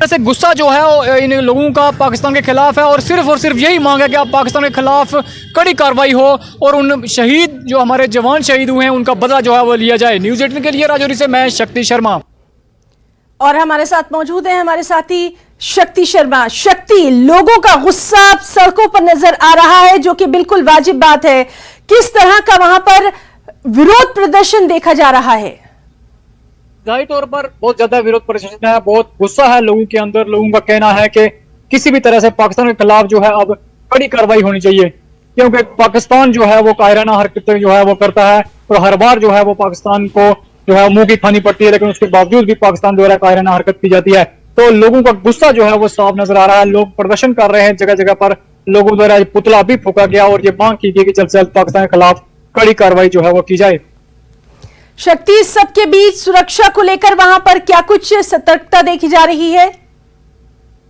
ऐसे गुस्सा जो है वो इन लोगों का पाकिस्तान के खिलाफ है और सिर्फ यही मांग है कि आप पाकिस्तान के खिलाफ कड़ी कार्रवाई हो और उन शहीद जो हमारे जवान शहीद हुए हैं उनका बदला जो है वो लिया जाए। न्यूज़ 18 के लिए राजौरी से मैं शक्ति शर्मा। और हमारे साथ मौजूद हैं हमारे साथी शक्ति शर्मा। शक्ति, लोगों का गुस्सा सड़कों पर नजर आ रहा है, जो कि बिल्कुल वाजिब बात है। किस तरह का वहां पर विरोध प्रदर्शन देखा जा रहा है? जाहिर तौर पर बहुत ज्यादा विरोध प्रदर्शन है, बहुत गुस्सा है लोगों के अंदर। लोगों का कहना है कि किसी भी तरह से पाकिस्तान के खिलाफ जो है अब कड़ी कार्रवाई होनी चाहिए, क्योंकि पाकिस्तान जो है वो कायराना हरकतें जो है वो करता है और हर बार जो है वो पाकिस्तान को जो है मुंह की खानी पड़ती है, लेकिन उसके बावजूद भी पाकिस्तान द्वारा कायराना हरकत की जाती है। तो लोगों का गुस्सा जो है वो साफ नजर आ रहा है। लोग प्रदर्शन कर रहे हैं, जगह जगह पर लोगों द्वारा पुतला भी फूका गया और ये मांग की गई कि जल्द से जल्द पाकिस्तान के खिलाफ कड़ी कार्रवाई जो है वो की जाए। शक्ति, सबके बीच सुरक्षा को लेकर वहां पर क्या कुछ सतर्कता देखी जा रही है?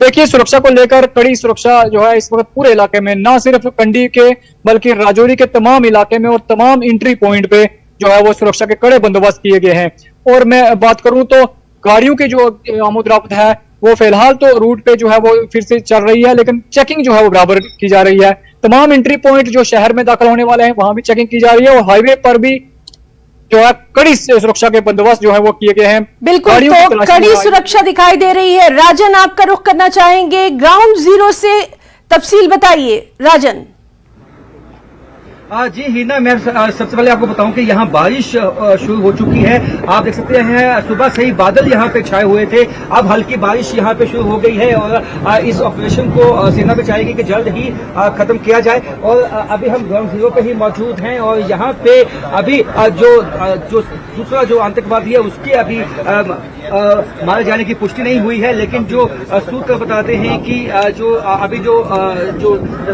देखिए, सुरक्षा को लेकर कड़ी सुरक्षा जो है इस वक्त पूरे इलाके में, ना सिर्फ कंडी के बल्कि राजौरी के तमाम इलाके में और तमाम एंट्री पॉइंट पे जो है वो सुरक्षा के कड़े बंदोबस्त किए गए हैं। और मैं बात करूं तो गाड़ियों की जो आमद-रफ्त है वो फिलहाल तो रूट पे जो है वो फिर से चल रही है, लेकिन चेकिंग जो है वो बराबर की जा रही है। तमाम एंट्री पॉइंट जो शहर में दाखिल होने वाले हैं वहां भी चेकिंग की जा रही है और हाईवे पर भी जो है कड़ी सुरक्षा के बंदोबस्त जो है वो किए गए हैं। बिल्कुल, तो कड़ी सुरक्षा दिखाई दे रही है। राजन, आपका रुख करना चाहेंगे ग्राउंड जीरो से, तफसील बताइए राजन। जी हिना, मैं सबसे पहले आपको बताऊं कि यहाँ बारिश शुरू हो चुकी है। आप देख सकते हैं सुबह से ही बादल यहाँ पे छाए हुए थे, अब हल्की बारिश यहाँ पे शुरू हो गई है और इस ऑपरेशन को सेना भी चाहेगी कि जल्द ही खत्म किया जाए। और अभी हम ग्राउंड जीरो पे ही मौजूद हैं और यहाँ पे अभी जो दूसरा जो आतंकवादी है उसके अभी मारे जाने की पुष्टि नहीं हुई है, लेकिन जो सूत्र बताते हैं कि जो अभी जो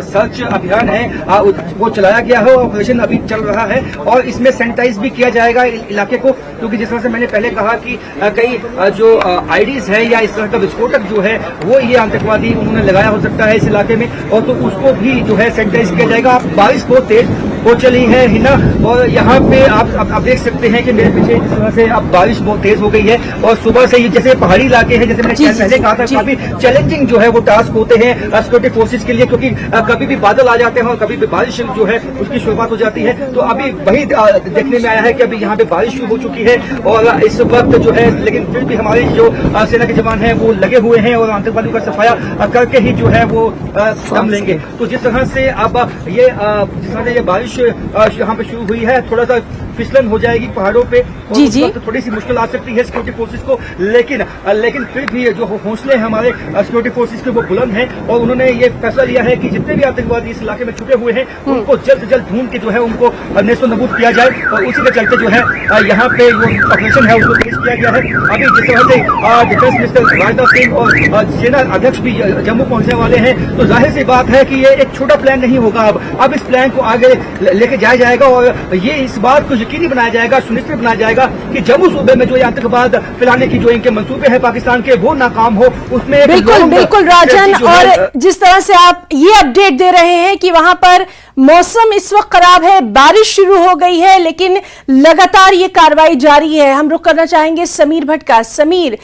सर्च अभियान है वो चलाया गया है, ऑपरेशन अभी चल रहा है और इसमें सैनिटाइज भी किया जाएगा इलाके को, क्योंकि जिस तरह से मैंने पहले कहा कि कई जो आईडीज है या इस तरह का विस्फोटक जो है वो ये आतंकवादी उन्होंने लगाया हो सकता है इस इलाके में, और तो उसको भी जो है सैनिटाइज किया जाएगा। बारिश बहुत तेज हो चली है हिना, और यहाँ पे आप देख सकते हैं कि मेरे पीछे जिस तरह से अब बारिश बहुत तेज हो गई है और सुबह से ही जैसे पहाड़ी इलाके हैं, जैसे मैंने पहले कहा था, काफी चैलेंजिंग जो है वो टास्क होते हैं सिक्योरिटी फोर्सेज के लिए, क्योंकि कभी भी बादल आ जाते हैं और कभी भी बारिश जो है उसकी की शुरुआत हो जाती है। तो अभी वही देखने में आया है कि अभी यहाँ पे बारिश शुरू हो चुकी है और इस वक्त जो है, लेकिन फिर भी हमारे जो सेना के जवान हैं वो लगे हुए हैं और आतंकवादियों का सफाया करके ही जो है वो दम लेंगे। तो जिस तरह से अब जिस तरह से ये बारिश यहाँ पे शुरू हुई है, थोड़ा सा फिसलन हो जाएगी पहाड़ों पे और जी उस जी। वक्त थोड़ी सी मुश्किल आ सकती है सिक्योरिटी फोर्सेस को, लेकिन फिर भी जो हौसले हैं हमारे सिक्योरिटी फोर्सेस के वो बुलंद हैं और उन्होंने ये फैसला लिया है कि जितने भी आतंकवादी इस इलाके में छुपे हुए हैं उनको जल्द से जल्द ढूंढ के जो है उनको नेस्तो नबूद किया जाए। और उसी के चलते जो है यहाँ पे जो ऑपरेशन है उसको तेज किया गया है। अभी जिस तरह से डिफेंस मिनिस्टर राजनाथ सिंह और सेना अध्यक्ष भी जम्मू पहुंचने वाले हैं, तो जाहिर सी बात है कि ये एक छोटा प्लान नहीं होगा। अब इस प्लान को आगे लेके जाया जाएगा और ये इस बात को यकीनी बनाया जाएगा, सुनिश्चित बनाया जाएगा कि जम्मू सूबे में जो ये आतंकवाद फैलाने की जो इनके मंसूबे हैं पाकिस्तान के, वो नाकाम हो। उसमें बिल्कुल बिल्कुल राजन, और जिस तरह से आप ये अपडेट दे रहे हैं कि वहां पर मौसम इस वक्त खराब है, बारिश शुरू हो गई है, लेकिन लगातार ये कार्रवाई जारी है। हम रुक करना चाहेंगे समीर भट्ट का। समीर,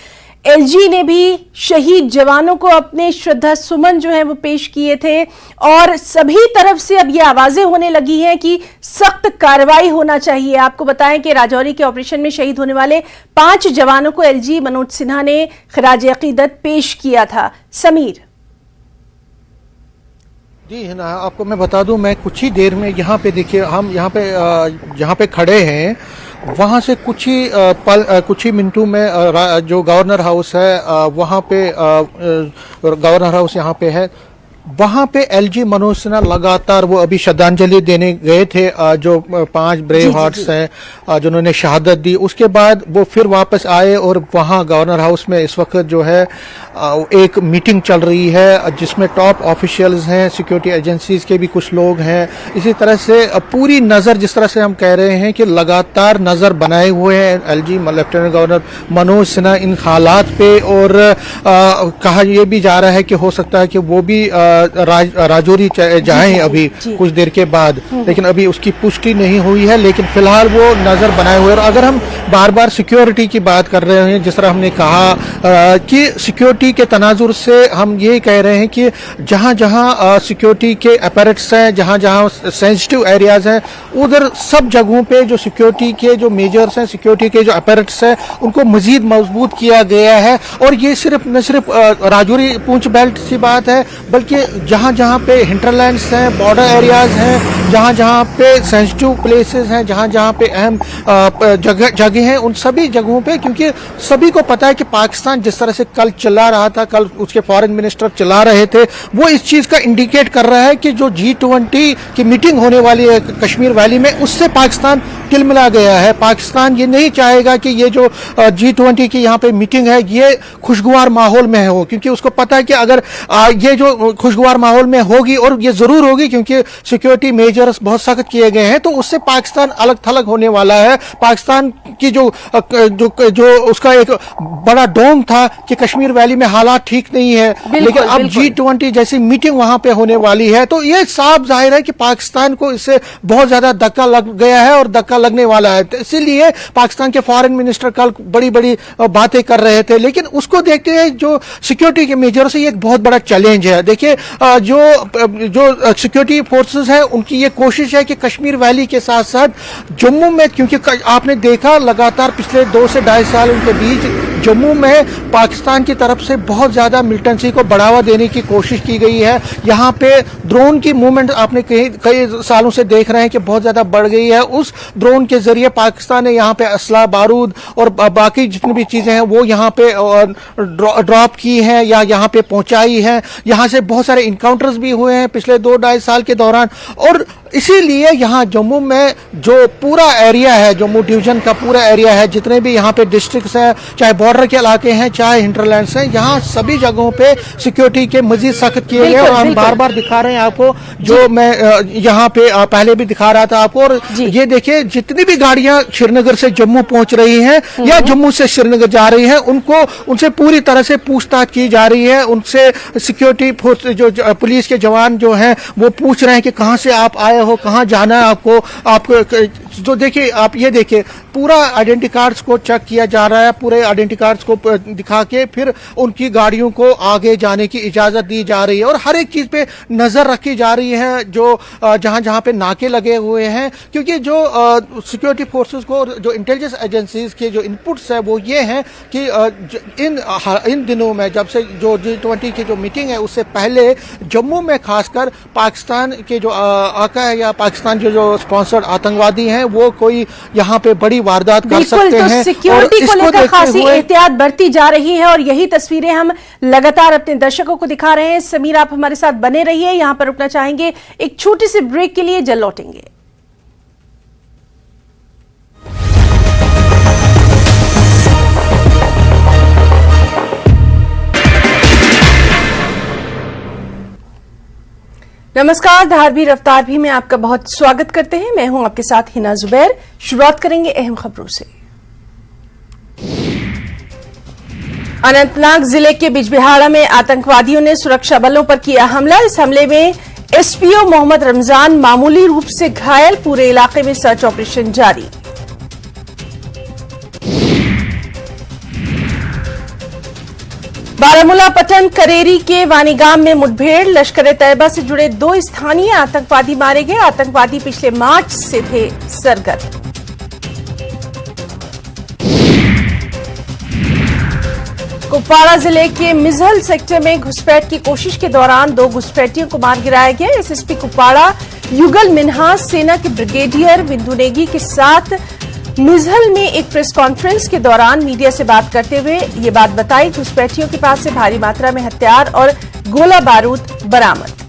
एलजी ने भी शहीद जवानों को अपने श्रद्धा सुमन जो है वो पेश किए थे और सभी तरफ से अब ये आवाजें होने लगी हैं कि सख्त कार्रवाई होना चाहिए। आपको बताएं कि राजौरी के ऑपरेशन में शहीद होने वाले 5 जवानों को एलजी मनोज सिन्हा ने खराज अकीदत पेश किया था। समीर जी है ना, आपको मैं बता दूं, मैं कुछ ही देर में यहाँ पे देखिए, हम यहाँ पे खड़े हैं, वहाँ से कुछ ही मिनटों में जो गवर्नर हाउस है वहाँ पे गवर्नर हाउस यहाँ पे है, वहाँ पे एलजी मनोज सिन्हा लगातार वो अभी श्रद्धांजलि देने गए थे जो 5 ब्रेव हार्ट्स हैं जिन्होंने शहादत दी। उसके बाद वो फिर वापस आए और वहाँ गवर्नर हाउस में इस वक्त जो है एक मीटिंग चल रही है जिसमें टॉप ऑफिशियल्स हैं, सिक्योरिटी एजेंसीज के भी कुछ लोग हैं। इसी तरह से पूरी नज़र, जिस तरह से हम कह रहे हैं कि लगातार नज़र बनाए हुए हैं LG lieutenant governor Manoj Sinha इन हालात पे, और कहा यह भी जा रहा है कि हो सकता है कि वो भी राजौरी जाएं अभी कुछ देर के बाद, लेकिन अभी उसकी पुष्टि नहीं हुई है। लेकिन फिलहाल वो नजर बनाए हुए। और अगर हम बार बार सिक्योरिटी की बात कर रहे हैं, जिस तरह हमने कहा कि सिक्योरिटी के तनाजुर से हम ये कह रहे हैं कि जहां जहां सिक्योरिटी के अपैरेट्स हैं, जहां जहां सेंसिटिव एरियाज हैं, उधर सब जगहों पे जो सिक्योरिटी के जो मेजर्स हैं, सिक्योरिटी के जो अपैरेट्स हैं, उनको मजीद मजबूत किया गया है। और ये न सिर्फ राजौरी पूंछ बेल्ट की बात है, बल्कि जहां जहां पे हिंटरलैंड्स हैं, बॉर्डर एरियाज हैं, जहां जहां पे सेंसिटिव प्लेसेस हैं, जहां जहां पे अहम जगह हैं, उन सभी जगहों पे, क्योंकि सभी को पता है कि पाकिस्तान जिस तरह से कल चला रहा था, कल उसके फॉरेन मिनिस्टर चला रहे थे, वो इस चीज का इंडिकेट कर रहा है कि जो G20 की मीटिंग होने वाली है कश्मीर वैली में, उससे पाकिस्तान तिलमिला गया है। पाकिस्तान ये नहीं चाहेगा कि ये जो G20 की यहाँ पे मीटिंग है ये खुशगवार माहौल में हो, क्योंकि उसको पता है कि अगर ये जो खुशगवार माहौल में होगी, और ये जरूर होगी क्योंकि सिक्योरिटी मेजर्स बहुत सख्त किए गए हैं, तो उससे पाकिस्तान अलग थलग होने वाला है। पाकिस्तान की जो उसका एक बड़ा डोम था कि कश्मीर वैली में हालात ठीक नहीं है, लेकिन अब G20 जैसी मीटिंग वहां पे होने वाली है, तो ये साफ जाहिर है कि पाकिस्तान को इससे बहुत ज्यादा धक्का लग गया है और धक्का लगने वाला है। तो इसीलिए पाकिस्तान के फॉरेन मिनिस्टर कल बड़ी बड़ी बातें कर रहे थे, लेकिन उसको देखते हुए जो सिक्योरिटी के मेजर से ये एक बहुत बड़ा चैलेंज है। देखिए, जो सिक्योरिटी फोर्सेस है उनकी ये कोशिश है कि कश्मीर वैली के साथ साथ जम्मू में, क्योंकि आपने देखा लगातार पिछले 2 से 2.5 साल उनके बीच जम्मू में पाकिस्तान की तरफ से बहुत ज्यादा मिलिटेंसी को बढ़ावा देने की कोशिश की गई है। यहाँ पे ड्रोन की मूवमेंट आपने कई सालों से देख रहे हैं कि बहुत ज्यादा बढ़ गई है। उस ड्रोन के जरिए पाकिस्तान ने यहाँ पे असला, बारूद और बाकी जितनी भी चीजें हैं वो यहाँ पे ड्रॉप की हैं या यहाँ पे पहुंचाई हैं। यहाँ से बहुत सारे इनकाउंटर्स भी हुए हैं पिछले 2-2.5 साल के दौरान, और इसीलिए यहाँ जम्मू में जो पूरा एरिया है, जम्मू डिवीजन का पूरा एरिया है, जितने भी यहाँ पे डिस्ट्रिक्ट्स हैं, चाहे बॉर्डर के इलाके हैं, चाहे हिंटरलैंड्स हैं, यहाँ सभी जगहों पे सिक्योरिटी के मजीद सख्त किए गए। और हम बार बार दिखा रहे हैं आपको, जो मैं यहाँ पे पहले भी दिखा रहा था आपको, और ये देखिए जितनी भी गाड़ियां श्रीनगर से जम्मू पहुंच रही हैं या जम्मू से श्रीनगर जा रही हैं, उनसे पूरी तरह से पूछताछ की जा रही है। उनसे सिक्योरिटी फोर्स, जो पुलिस के जवान जो हैं, वो पूछ रहे हैं कि कहां से आप आए हो, कहाँ जाना है आपको, आपको जो देखिए, आप ये देखिए पूरा आइडेंटिटी कार्ड्स को चेक किया जा रहा है, पूरे आइडेंटिटी कार्ड्स को दिखा के फिर उनकी गाड़ियों को आगे जाने की इजाजत दी जा रही है और हर एक चीज पे नजर रखी जा रही है, जो जहां जहां पे नाके लगे हुए हैं, क्योंकि जो सिक्योरिटी फोर्सेस को, जो इंटेलिजेंस एजेंसीज के जो इनपुट्स है वो ये हैं कि इन दिनों में जब से जो G20 की जो मीटिंग है उससे पहले जम्मू में खासकर पाकिस्तान के जो आका है या पाकिस्तान जो स्पॉन्सर्ड आतंकवादी हैं वो कोई यहाँ पे बड़ी वारदात कर सकते हैं। सिक्योरिटी को लेकर खासी एहतियात बरती जा रही है और यही तस्वीरें हम लगातार अपने दर्शकों को दिखा रहे हैं। समीर, आप हमारे साथ बने रहिए, यहां पर रुकना चाहेंगे एक छोटी सी ब्रेक के लिए, जल्द लौटेंगे। नमस्कार, धारवी रफ्तार भी में आपका बहुत स्वागत करते हैं। मैं हूं आपके साथ हिना जुबैर। शुरुआत करेंगे अहम खबरों से। अनंतनाग जिले के बिजबिहाड़ा में आतंकवादियों ने सुरक्षा बलों पर किया हमला। इस हमले में एसपीओ मोहम्मद रमजान मामूली रूप से घायल। पूरे इलाके में सर्च ऑपरेशन जारी। बारामूला पटन करेरी के वानीगाम में मुठभेड़। लश्कर ए तैयबा से जुड़े 2 स्थानीय आतंकवादी मारे गए। आतंकवादी पिछले मार्च से थे सरगर्म। कुपवाड़ा जिले के मिजहल सेक्टर में घुसपैठ की कोशिश के दौरान 2 घुसपैठियों को मार गिराया गया। एसएसपी कुपवाड़ा युगल मिन्हास सेना के ब्रिगेडियर बिंदु नेगी के साथ मिजहल में एक प्रेस कॉन्फ्रेंस के दौरान मीडिया से बात करते हुए ये बात बताई। घुसपैठियों के पास से भारी मात्रा में हथियार और गोला बारूद बरामद।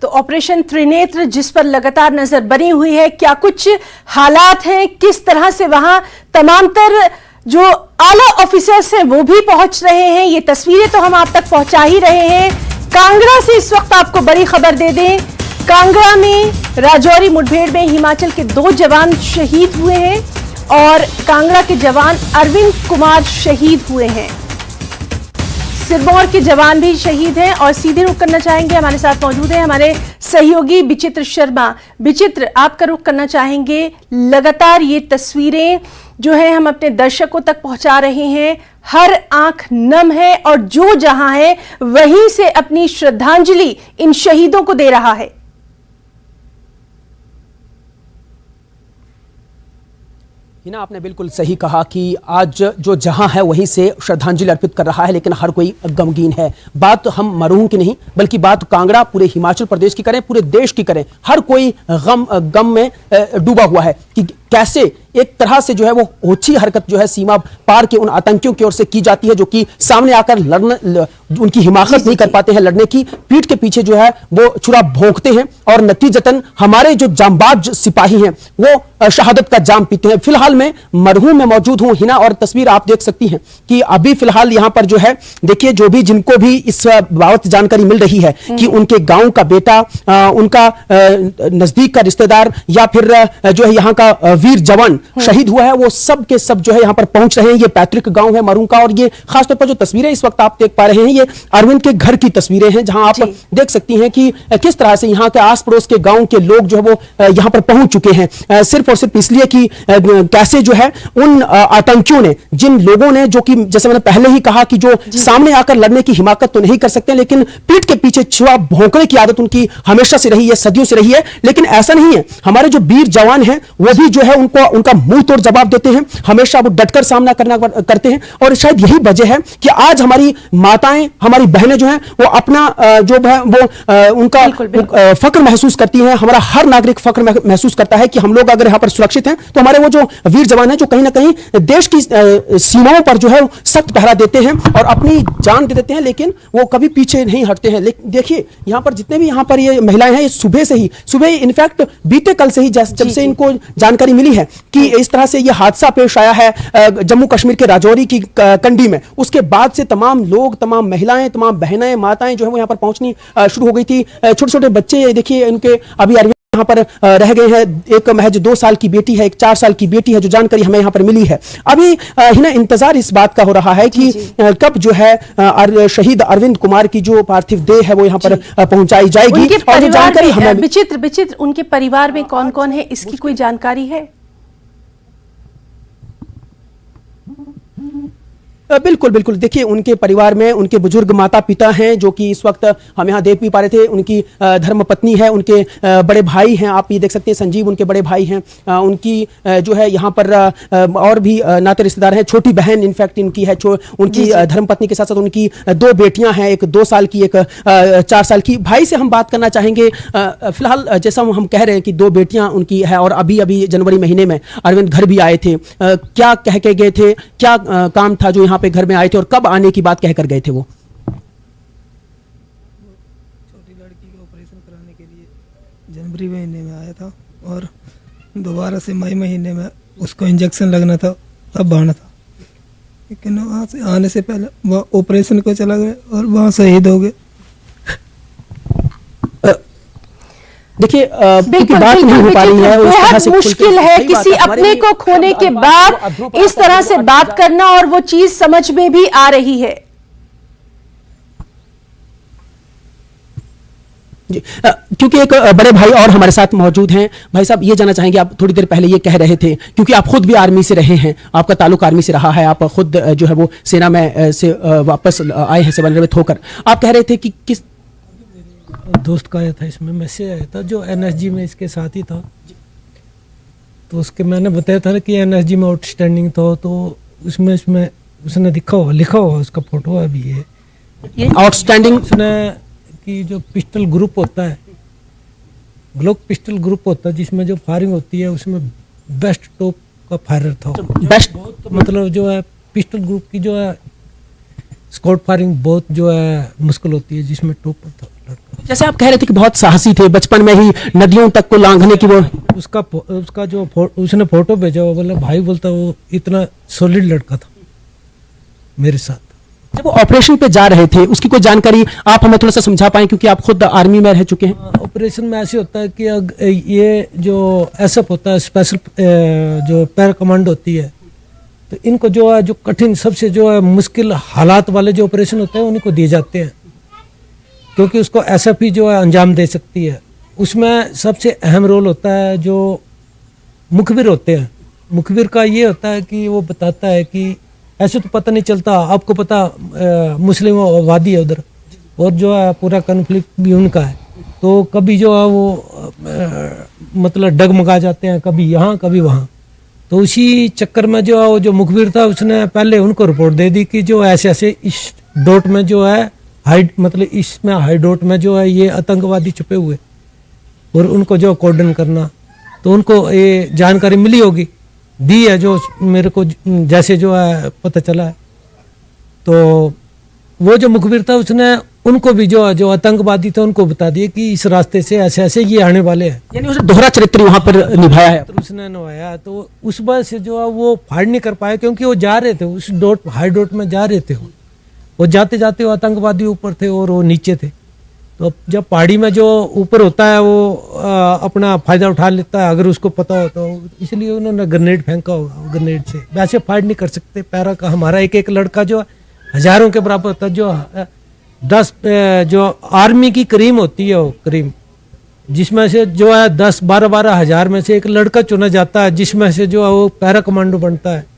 तो ऑपरेशन त्रिनेत्र जिस पर लगातार नजर बनी हुई है, क्या कुछ हालात हैं, किस तरह से वहां तमाम तर जो आला ऑफिसर्स हैं वो भी पहुंच रहे हैं, ये तस्वीरें तो हम आप तक पहुंचा ही रहे हैं। कांगड़ा से इस वक्त आपको बड़ी खबर दे दें, कांगड़ा में राजौरी मुठभेड़ में हिमाचल के 2 जवान शहीद हुए हैं और कांगड़ा के जवान अरविंद कुमार शहीद हुए हैं। सिरमौर के जवान भी शहीद हैं और सीधे रुख करना चाहेंगे, हमारे साथ मौजूद हैं हमारे सहयोगी विचित्र शर्मा। विचित्र, आपका रुख करना चाहेंगे, लगातार ये तस्वीरें जो है हम अपने दर्शकों तक पहुंचा रहे हैं, हर आंख नम है और जो जहां है वहीं से अपनी श्रद्धांजलि इन शहीदों को दे रहा है। हिना, आपने बिल्कुल सही कहा कि आज जो जहां है वहीं से श्रद्धांजलि अर्पित कर रहा है, लेकिन हर कोई गमगीन है। बात हम मरहूम की नहीं बल्कि बात कांगड़ा पूरे हिमाचल प्रदेश की करें, पूरे देश की करें। हर कोई गम में डूबा हुआ है कि कैसे एक तरह से जो है वो ओछी हरकत जो है सीमा पार के उन आतंकियों की ओर से की जाती है, जो कि सामने आकर उनकी हिमाकत नहीं कर पाते हैं लड़ने की, पीठ के पीछे जो है वो छुरा भोंकते हैं और नतीजतन हमारे जो जांबाज सिपाही हैं वो शहादत का जाम पीते हैं। फिलहाल मैं मरहूम में मौजूद हूं हिना, और तस्वीर आप देख सकती हैं कि अभी फिलहाल यहां पर जो है देखिए, जो भी जिनको भी इस बाबत जानकारी मिल रही है कि उनके गांव का बेटा, उनका नजदीक का रिश्तेदार या फिर जो है यहाँ का वीर जवान शहीद हुआ है, वो सब के सब जो है यहाँ पर पहुंच रहे हैं। ये पैतृक गांव है मरहूम का, और ये खासतौर पर जो तस्वीरें इस वक्त आप देख पा रहे हैं ये अरविंद के घर की तस्वीरें हैं, जहां आप देख सकती हैं कि किस तरह से यहाँ के आस पड़ोस के गांव के लोग जो है वो यहाँ पर पहुंच चुके हैं, सिर्फ और सिर्फ इसलिए कि कैसे जो है उन आतंकियों ने, जिन लोगों ने, जो कि जैसे मैंने पहले ही कहा कि जो सामने आकर लड़ने की हिमाकत तो नहीं कर सकते, लेकिन पीठ के पीछे छुरा भोंकने की आदत उनकी हमेशा से रही है, सदियों से रही है। लेकिन ऐसा नहीं है, हमारे जो वीर जवान हैं वो भी जो है उनको उनका मुंह तोड़ जवाब देते हैं, हमेशा वो डटकर सामना करते हैं। और शायद यही वजह है कि आज हमारी माताएं, हमारी बहनें जो हैं वो अपना जो है वो उनका फक्र महसूस करती हैं। हमारा हर नागरिक फक्र महसूस करता है कि हम लोग अगर यहाँ पर सुरक्षित हैं तो हमारे वो जो वीर जवान हैं जो कहीं ना कहीं देश की सीमाओं पर जो है सख्त पहरा देते हैं और अपनी जान दे देते हैं, लेकिन वो कभी पीछे नहीं हटते हैं। देखिए यहाँ पर जितने भी यहाँ पर ये महिलाएं हैं, ये सुबह इनफैक्ट बीते कल से ही जब से इनको जानकारी मिली है कि इस तरह से ये हादसा पेश आया है जम्मू कश्मीर के राजौरी की कंडी में, उसके बाद से तमाम लोग, तमाम महिलाएं, तमाम बहनें, माताएं जो है वो यहाँ पर पहुंचनी शुरू हो गई थी। छोटे छोटे बच्चे देखिए, इनके अभी यहाँ पर रह गए हैं। एक महज 2 साल की बेटी है, एक 4 साल की बेटी है, जो जानकारी हमें यहाँ पर मिली है। अभी हिना इंतजार इस बात का हो रहा है कि कब जो है शहीद अरविंद कुमार की जो पार्थिव देह है वो यहाँ पर पहुंचाई जाएगी। उनके और जो जानकारी परिवार हमें में विचित्र उनके परिवार में कौन कौन है, इसकी कोई जानकारी है? बिल्कुल बिल्कुल, देखिए उनके परिवार में उनके बुजुर्ग माता पिता हैं, जो कि इस वक्त हम यहाँ देख भी पा रहे थे। उनकी धर्मपत्नी है, उनके बड़े भाई हैं, आप ये देख सकते हैं संजीव उनके बड़े भाई हैं। उनकी जो है यहाँ पर और भी नाते रिश्तेदार हैं। छोटी बहन इनफैक्ट इनकी है, उनकी धर्मपत्नी के साथ साथ उनकी 2 बेटियां हैं, एक 2 साल की, एक 4 साल की। भाई से हम बात करना चाहेंगे। फिलहाल जैसा हम कह रहे हैं कि 2 बेटियां उनकी है, और अभी अभी जनवरी महीने में अरविंद घर भी आए थे। क्या कह के गए थे, क्या काम था जो यहाँ पे घर में आए थे, और कब आने की बात कहकर गए थे? वो छोटी लड़की का ऑपरेशन कराने के लिए जनवरी महीने में आया था, और दोबारा से मई महीने में उसको इंजेक्शन लगना था, तब आना था। लेकिन वहाँ से आने से पहले वह ऑपरेशन को चला गया और वहाँ शहीद हो गए। देखिए क्योंकि बात नहीं हो पा रही है, उस तरह से मुश्किल है किसी अपने को खोने के बाद इस तरह से बात करना, और वो चीज समझ में भी आ रही है। क्योंकि एक बड़े भाई और हमारे साथ मौजूद हैं। भाई साहब, ये जानना चाहेंगे, आप थोड़ी देर पहले ये कह रहे थे, क्योंकि आप खुद भी आर्मी से रहे हैं, आपका ताल्लुक आर्मी से रहा है, आप खुद जो है वो सेना में से वापस आए हैं सेवानिवृत्त होकर। आप कह रहे थे कि किस दोस्त का आया था, इसमें मैसेज आया था जो एनएसजी में इसके साथ ही था, तो उसके मैंने बताया था कि एनएसजी में आउटस्टैंडिंग था, तो उसमें उसने लिखा हुआ उसका फोटो है अभी ये आउटस्टैंडिंग। उसने कि जो पिस्टल ग्रुप होता है, ग्लोक पिस्टल ग्रुप होता है, जिसमें जो फायरिंग होती है उसमें बेस्ट टॉप का फायरर था। बेस्ट मतलब जो है पिस्टल ग्रुप की जो है स्कॉट फायरिंग बहुत जो है मुश्किल होती है, जिसमें टॉप था लड़का। जैसे आप कह रहे थे कि बहुत साहसी थे, बचपन में ही नदियों तक को लांघने की वो उसका जो उसने फोटो भेजा, वो बोला भाई, बोलता वो इतना सॉलिड लड़का था मेरे साथ। जब वो ऑपरेशन पे जा रहे थे, उसकी कोई जानकारी आप हमें थोड़ा सा समझा पाएं, क्योंकि आप खुद आर्मी में रह चुके हैं। ऑपरेशन में ऐसे होता है कि ये जो एसएफ होता है, स्पेशल जो पैरा कमांड होती है, तो इनको जो है जो कठिन सबसे जो है मुश्किल हालात वाले जो ऑपरेशन होते हैं उन्हीं को दिए जाते हैं, क्योंकि उसको एसएफ ही जो है अंजाम दे सकती है। उसमें सबसे अहम रोल होता है जो मुखबिर होते हैं। मुखबिर का ये होता है कि वो बताता है कि ऐसे तो पता नहीं चलता, आपको पता मुस्लिम आबादी है उधर, और जो है पूरा कन्फ्लिक्ट भी उनका है, तो कभी जो है वो मतलब डगमगा जाते हैं, कभी यहाँ कभी वहाँ। तो उसी चक्कर में जो है वो जो मुखबिर था उसने पहले उनको रिपोर्ट दे दी कि जो ऐसे ऐसे इस डॉट में जो है मतलब इसमें हाई डॉट में जो है ये आतंकवादी छुपे हुए, और उनको जो कॉर्डन करना। तो उनको ये जानकारी मिली होगी, दी है, जो मेरे को जैसे जो है पता चला है। तो वो जो मुखबिर था उसने उनको भी जो आतंकवादी थे उनको बता दिए कि इस रास्ते से ऐसे ऐसे ये आने वाले हैं। यानी उसने दोहरा चरित्र वहां पर निभाया है। तो उसने निभाया, तो उस वजह से जो है वो फाड़ नहीं कर पाए, क्योंकि वो जा रहे थे उस डॉट हाई डॉट में जा रहे थे, वो जाते जाते वो आतंकवादी ऊपर थे और वो नीचे थे। तो जब पहाड़ी में जो ऊपर होता है वो अपना फायदा उठा लेता है, अगर उसको पता होता हो, इसलिए उन्होंने ग्रेनेड फेंका होगा। ग्रेनेड से वैसे फायर नहीं कर सकते। पैरा का हमारा एक एक लड़का जो हजारों के बराबर होता है, जो 10 जो आर्मी की करीम होती है, वो करीम जिसमें से जो है 10-12 हज़ार में से एक लड़का चुना जाता है, जिसमें से जो है वो पैरा कमांडो बनता है।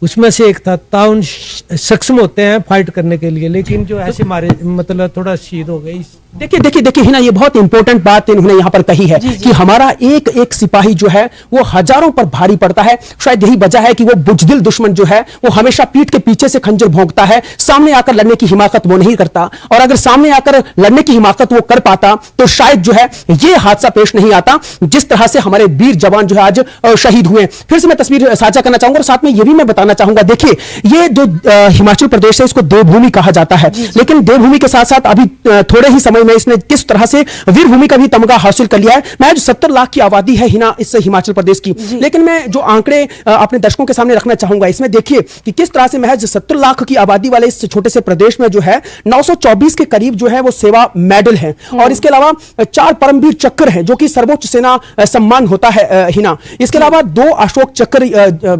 उसमें से एक था। ताउन सक्षम होते हैं फाइट करने के लिए, लेकिन जो ऐसे मारे मतलब थोड़ा शहीद हो गई। देखिए हिना, ये बहुत इंपॉर्टेंट बात इन्होंने यहाँ पर कही है कि हमारा एक एक सिपाही जो है वो हजारों पर भारी पड़ता है। शायद यही वजह है कि वो बुजदिल दुश्मन जो है वो हमेशा पीठ के पीछे से खंजर भोंकता है, सामने आकर लड़ने की हिमाकत वो नहीं करता। और अगर सामने आकर लड़ने की हिमाकत वो कर पाता तो शायद जो है ये हादसा पेश नहीं आता जिस तरह से हमारे वीर जवान जो है आज शहीद हुए। फिर से मैं तस्वीर साझा करना चाहूंगा और साथ में ये भी मैं बताना जानना चाहूंगा। देखिए, ये जो हिमाचल प्रदेश है इसको देवभूमि कहा जाता है, लेकिन देवभूमि के साथ साथ अभी थोड़े ही समय में इसने किस तरह से वीरभूमि का भी तमगा हासिल कर लिया है। महज 70 लाख की आबादी है इस हिमाचल प्रदेश की, लेकिन मैं जो आंकड़े अपने दर्शकों के सामने रखना चाहूंगा, इसमें देखिए कि किस तरह से महज 70 लाख की आबादी वाले इस छोटे से प्रदेश में जो है 924 के करीब जो है वो सेवा मेडल है, और इसके अलावा 4 परमवीर चक्र हैं जो कि सर्वोच्च सेना सम्मान होता है हिना। इसके अलावा 2 अशोक चक्र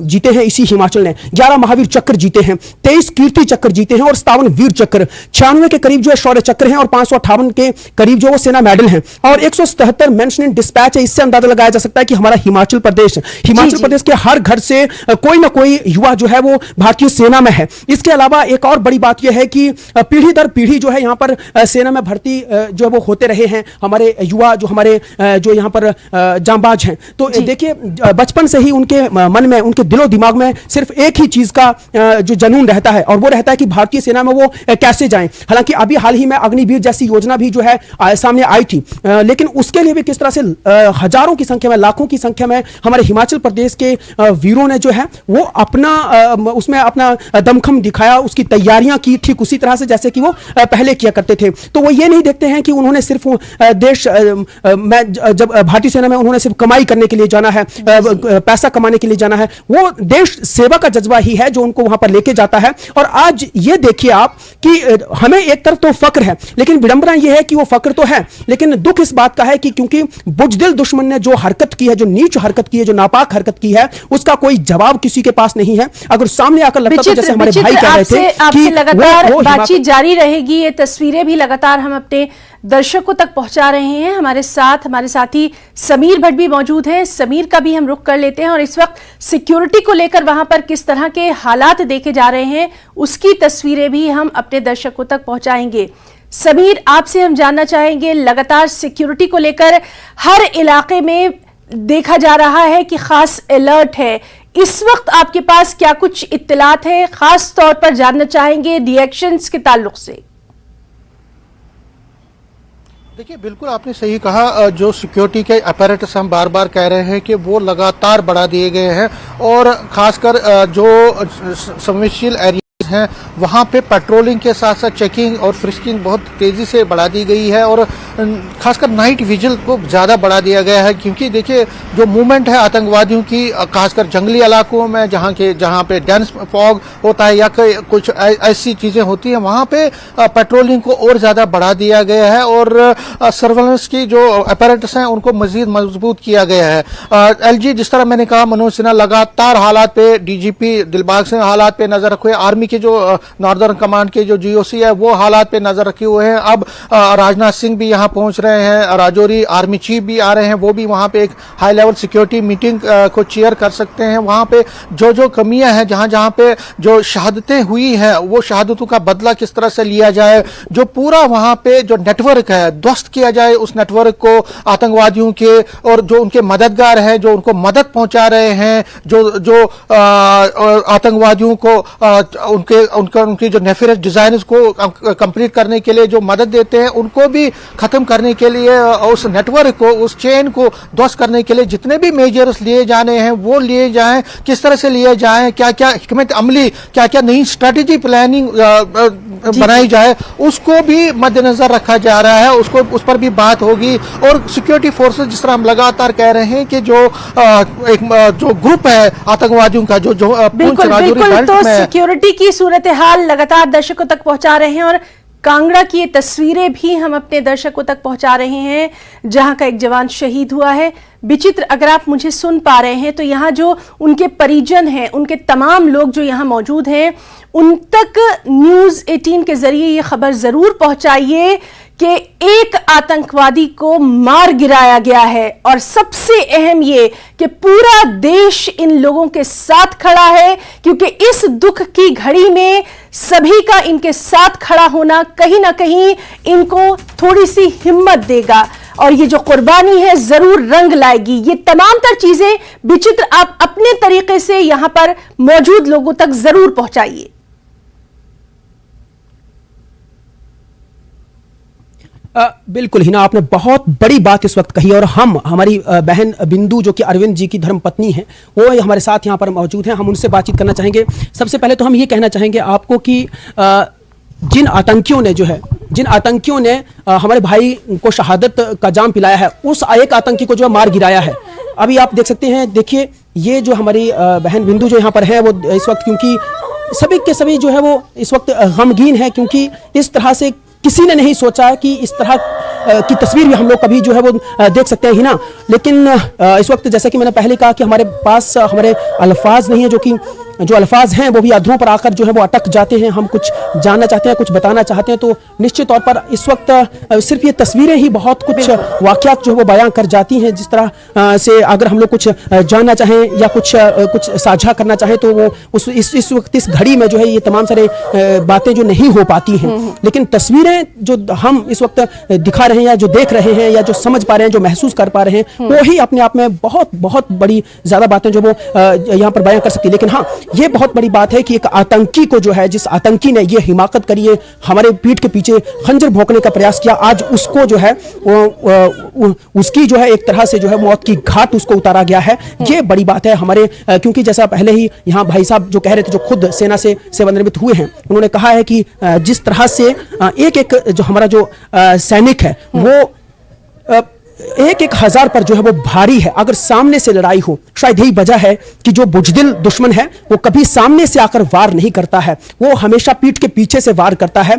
जीते हैं इसी हिमाचल ने, 11 महावीर चक्र जीते हैं, 23 कीर्ति चक्र जीते हैं और 57 वीर चक्र, 96 के करीब जो है शौर्य चक्र हैं और 558 के करीब जो वो सेना मेडल हैं, और 177 मेंशन इन डिस्पैच है। इससे अंदाजा लगाया जा सकता है कि हमारा हिमाचल प्रदेश के हर घर से कोई ना कोई युवा जो है वो भारतीय सेना में है। इसके अलावा एक और बड़ी बात यह है कि पीढ़ी दर पीढ़ी जो है यहाँ पर सेना में भर्ती जो है वो होते रहे हैं हमारे युवा, जो हमारे जो यहाँ पर जांबाज हैं। तो देखिए, बचपन से ही उनके मन में, उनके दिलो दिमाग में सिर्फ एक ही चीज का जो जुनून रहता है, और वो रहता है कि भारतीय सेना में वो कैसे जाएं। हालांकि अभी हाल ही में अग्निवीर जैसी योजना भी जो है सामने आई थी, लेकिन उसके लिए भी किस तरह से हजारों की संख्या में, लाखों की संख्या में हमारे हिमाचल प्रदेश के वीरों ने जो है वो उसमें अपना दमखम दिखाया, उसकी तैयारियां की ठीक उसी तरह से जैसे कि वो पहले किया करते थे। तो वो ये नहीं देखते हैं कि उन्होंने सिर्फ देश में, जब भारतीय सेना में उन्होंने सिर्फ कमाई करने के लिए जाना है, पैसा कमाने के लिए जाना है, वो देश सेवा का जज्बा ही है जो उनको वहां पर लेके जाता है। और आज ये देखिए आप कि हमें एक तरफ तो फक्र है, लेकिन विडंबना ये है कि वो फक्र तो है, लेकिन दुख इस बात का है कि क्योंकि बुजदिल दुश्मन ने जो हरकत की है, जो नीच हरकत की है, जो नापाक हरकत की है, उसका कोई जवाब किसी के पास नहीं है। अगर सामने आकर लगता तो जैसे हमारे भाई कह रहे थे कि लगातार बातचीत जारी रहेगी, ये तस्वीरें भी लगातार हम अपने दर्शकों तक पहुंचा रहे हैं। हमारे साथी समीर भट्ट भी मौजूद हैं। समीर का भी हम रुख कर लेते हैं, और इस वक्त सिक्योरिटी को लेकर वहां पर किस तरह के हालात देखे जा रहे हैं उसकी तस्वीरें भी हम अपने दर्शकों तक पहुंचाएंगे। समीर, आपसे हम जानना चाहेंगे, लगातार सिक्योरिटी को लेकर हर इलाके में देखा जा रहा है कि खास अलर्ट है। इस वक्त आपके पास क्या कुछ इत्तलात है, खास तौर पर जानना चाहेंगे रिएक्शंस के ताल्लुक से? देखिए, बिल्कुल आपने सही कहा। जो सिक्योरिटी के अपैरेटस हम बार बार कह रहे हैं कि वो लगातार बढ़ा दिए गए हैं, और खासकर जो संवेदनशील एरिया हैं वहाँ पे पेट्रोलिंग के साथ साथ चेकिंग और फ्रिस्किंग बहुत तेज़ी से बढ़ा दी गई है, और खासकर नाइट विजिल को ज़्यादा बढ़ा दिया गया है। क्योंकि देखिए, जो मूवमेंट है आतंकवादियों की, खासकर जंगली इलाकों में जहाँ पे डेंस फॉग होता है या कुछ ऐसी चीज़ें होती हैं, वहाँ पे पेट्रोलिंग को और ज़्यादा बढ़ा दिया गया है, और सर्वेलेंस की जो अपैरेटस हैं उनको मजीद मजबूत किया गया है। एलजी, जिस तरह मैंने कहा, मनोज सिन्हा लगातार हालात पे, डीजीपी दिलबाग सिंह हालात पे नजर रखे, आर्मी के जो नॉर्दर्न कमांड के जो जीओसी है वो हालात पे नजर रखे हुए हैं। अब राजनाथ सिंह भी यहाँ पहुंच रहे हैं, राजौरी आर्मी चीफ भी आ रहे हैं, वो भी वहाँ पे एक हाई लेवल सिक्योरिटी मीटिंग को चेयर कर सकते हैं। वहाँ पे जो कमियां हैं, जहाँ पे जो शहादतें हुई हैं, वो शहादतों का बदला किस तरह से लिया जाए, जो पूरा वहाँ पे जो नेटवर्क है ध्वस्त किया जाए, उस नेटवर्क को आतंकवादियों के, और जो उनके मददगार हैं, जो उनको मदद पहुंचा रहे हैं, जो आतंकवादियों को उनकी जो नेफियस डिजाइन को कंप्लीट करने के लिए जो मदद देते हैं, उनको भी खत्म करने के लिए, उस नेटवर्क को, उस चेन को ध्वस्त करने के लिए जितने भी मेजर्स लिए जाने हैं वो लिए जाएं। किस तरह से लिए जाएं, क्या क्या हिकमत अमली, क्या क्या नई स्ट्रेटेजी प्लानिंग बनाई जाए, उसको भी मद्देनजर रखा जा रहा है, उस पर भी बात होगी। और सिक्योरिटी फोर्सेस, जिस तरह हम लगातार कह रहे हैं कि जो ग्रुप है आतंकवादियों का, जो बिल्कुल तो सिक्योरिटी की सूरत हाल लगातार दर्शकों तक पहुंचा रहे हैं, और कांगड़ा की ये तस्वीरें भी हम अपने दर्शकों तक पहुंचा रहे हैं जहां का एक जवान शहीद हुआ है। विचित्र, अगर आप मुझे सुन पा रहे हैं तो यहाँ जो उनके परिजन हैं, उनके तमाम लोग जो यहाँ मौजूद हैं, उन तक न्यूज़ 18 के जरिए ये खबर जरूर पहुंचाइए कि एक आतंकवादी को मार गिराया गया है, और सबसे अहम ये कि पूरा देश इन लोगों के साथ खड़ा है, क्योंकि इस दुख की घड़ी में सभी का इनके साथ खड़ा होना कहीं ना कहीं इनको थोड़ी सी हिम्मत देगा, और ये जो कुर्बानी है जरूर रंग लाएगी। ये तमाम तर चीजें विचित्र आप अपने तरीके से यहां पर मौजूद लोगों तक जरूर पहुंचाइए। बिल्कुल हिना, आपने बहुत बड़ी बात इस वक्त कही और हम हमारी बहन बिंदु जो कि अरविंद जी की धर्मपत्नी हैं वो हमारे साथ यहाँ पर मौजूद हैं। हम उनसे बातचीत करना चाहेंगे। सबसे पहले तो हम ये कहना चाहेंगे आपको कि जिन आतंकियों ने हमारे भाई को शहादत का जाम पिलाया है, उस एक आतंकी को जो है मार गिराया है। अभी आप देख सकते हैं, देखिए ये जो हमारी बहन बिंदु जो यहाँ पर है वो इस वक्त, क्योंकि सभी के सभी जो है वो इस वक्त गमगीन है, क्योंकि इस तरह से किसी ने नहीं सोचा है कि इस तरह की तस्वीर भी हम लोग कभी जो है वो देख सकते हैं ही ना। लेकिन इस वक्त जैसा कि मैंने पहले कहा कि हमारे पास हमारे अल्फाज नहीं है, जो कि जो अल्फाज हैं वो भी अधरों पर आकर जो है वो अटक जाते हैं। हम कुछ जानना चाहते हैं, कुछ बताना चाहते हैं, तो निश्चित तौर पर इस वक्त सिर्फ ये तस्वीरें ही बहुत कुछ वाक़यात जो है वो बयां कर जाती हैं। जिस तरह से अगर हम लोग कुछ जानना चाहें या कुछ साझा करना चाहें तो वो इस वक्त इस घड़ी में जो है ये तमाम सारे बातें जो नहीं हो पाती हैं। लेकिन तस्वीरें जो हम इस वक्त दिखा रहे हैं या जो देख रहे हैं या जो समझ पा रहे हैं, जो महसूस कर पा रहे हैं, वो ही अपने आप में बहुत बहुत बड़ी ज्यादा बातें जो वो यहाँ पर बयां कर सकती है। लेकिन हाँ, ये बहुत बड़ी बात है कि एक आतंकी को जो है, जिस आतंकी ने ये हिमाकत करी है, हमारे पीठ के पीछे खंजर भोंकने का प्रयास किया, आज उसको जो है उसकी जो है एक तरह से जो है मौत की घाट उसको उतारा गया है। ये बड़ी बात है हमारे, क्योंकि जैसा पहले ही यहाँ भाई साहब जो कह रहे थे, जो खुद सेना से सेवानिवृत्त हुए हैं, उन्होंने कहा है कि जिस तरह से एक एक जो हमारा जो सैनिक है वो एक हजार पर जो है वो भारी है। अगर सामने से लड़ाई हो, शायद यही वजह है कि जो बुजदिल दुश्मन है वो कभी सामने से आकर वार नहीं करता है, वो हमेशा पीठ के पीछे से वार करता है।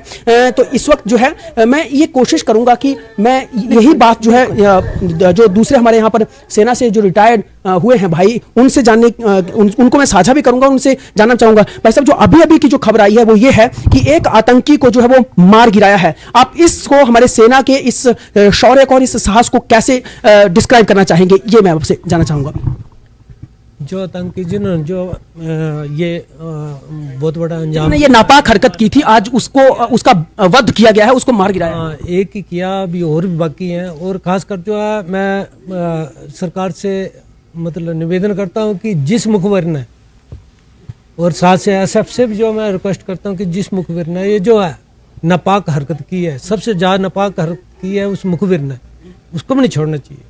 तो इस वक्त जो है मैं ये कोशिश करूंगा कि मैं यही बात जो है जो दूसरे हमारे यहाँ पर सेना से जो रिटायर्ड हुए हैं भाई, उनसे जानने उनको मैं साझा भी करूंगा, उनसे जानना चाहूंगा। भाई साहब, जो अभी अभी की जो खबर आई है वो ये है कि एक आतंकी को जो है वो मार गिराया है। आप इसको हमारे सेना के इस शौर्य को और इस साहस को कैसे डिस्क्राइब करना चाहेंगे, ये मैं आपसे जानना चाहूंगा। जो आतंकी जिन्होंने जो ये बहुत बड़ा अंजाम, ये नापाक हरकत की थी, आज उसका वध किया गया है, उसको मार गिराया। एक ही किया, अभी और भी बाकी हैं। और खासकर जो है मैं सरकार से मतलब निवेदन करता हूं कि जिस मुखबिर ने, और साथ से SF से भी जो मैं रिक्वेस्ट करता हूं कि जिस मुखबिर ने ये जो है नापाक हरकत की है, सबसे ज़्यादा नापाक हरकत की है उस मुखबिर ने, उसको भी नहीं छोड़ना चाहिए।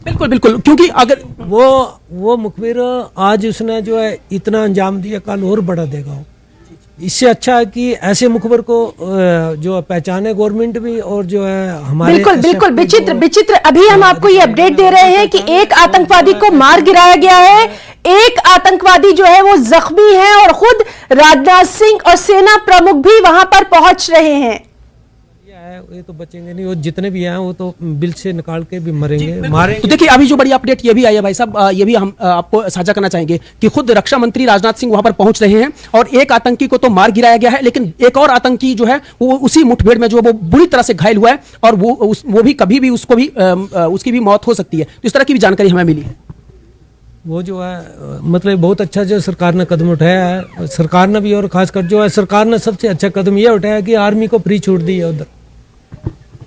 बिल्कुल बिल्कुल, क्योंकि अगर वो मुखबिर आज उसने जो है इतना अंजाम दिया, कल और बड़ा देगा। इससे अच्छा है कि ऐसे मुखबिर को जो पहचाने गवर्नमेंट भी, और जो है हमारे बिल्कुल बिल्कुल विचित्र अभी हम आपको ये अपडेट दे रहे हैं कि एक आतंकवादी को मार गिराया गया है, एक आतंकवादी जो है वो जख्मी है और खुद राजनाथ सिंह और सेना प्रमुख भी वहां पर पहुंच रहे हैं। ये तो बचेंगे नहीं, और जितने भी हैं वो तो बिल से निकाल के भी मारेंगे। तो देखिए, अभी जो बड़ी अपडेट ये भी आई है भाई साहब, ये भी हम आपको साझा करना चाहेंगे कि खुद रक्षा मंत्री राजनाथ सिंह वहां पर पहुंच रहे हैं और एक आतंकी को तो मार गिराया गया है, लेकिन एक और आतंकी जो है वो उसी मुठभेड़ में जो वो बुरी तरह से घायल हुआ है और वो भी कभी भी उसकी भी मौत हो सकती है। तो इस तरह की भी जानकारी हमें मिली है। वो जो है मतलब बहुत अच्छा जो सरकार ने कदम उठाया है, सरकार ने भी, और खासकर जो है सरकार ने सबसे अच्छा कदम यह उठाया कि आर्मी को फ्री छूट दी है। उधर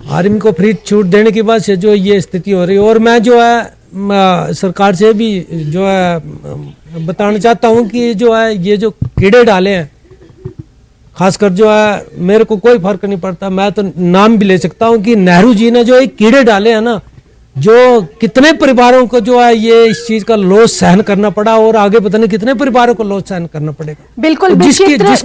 आर्मी को फ्री छूट देने की वजह से जो ये स्थिति हो रही है। और मैं जो है सरकार से भी जो है बताना चाहता हूँ कि जो है ये जो कीड़े डाले हैं, खासकर जो है मेरे को कोई फर्क नहीं पड़ता, मैं तो नाम भी ले सकता हूँ कि नेहरू जी ने जो एक कीड़े डाले हैं ना, जो कितने परिवारों को जो है ये इस चीज का लॉस सहन करना पड़ा, और आगे पता नहीं कितने परिवारों को लॉस सहन करना पड़ेगा। बिल्कुल विचित्र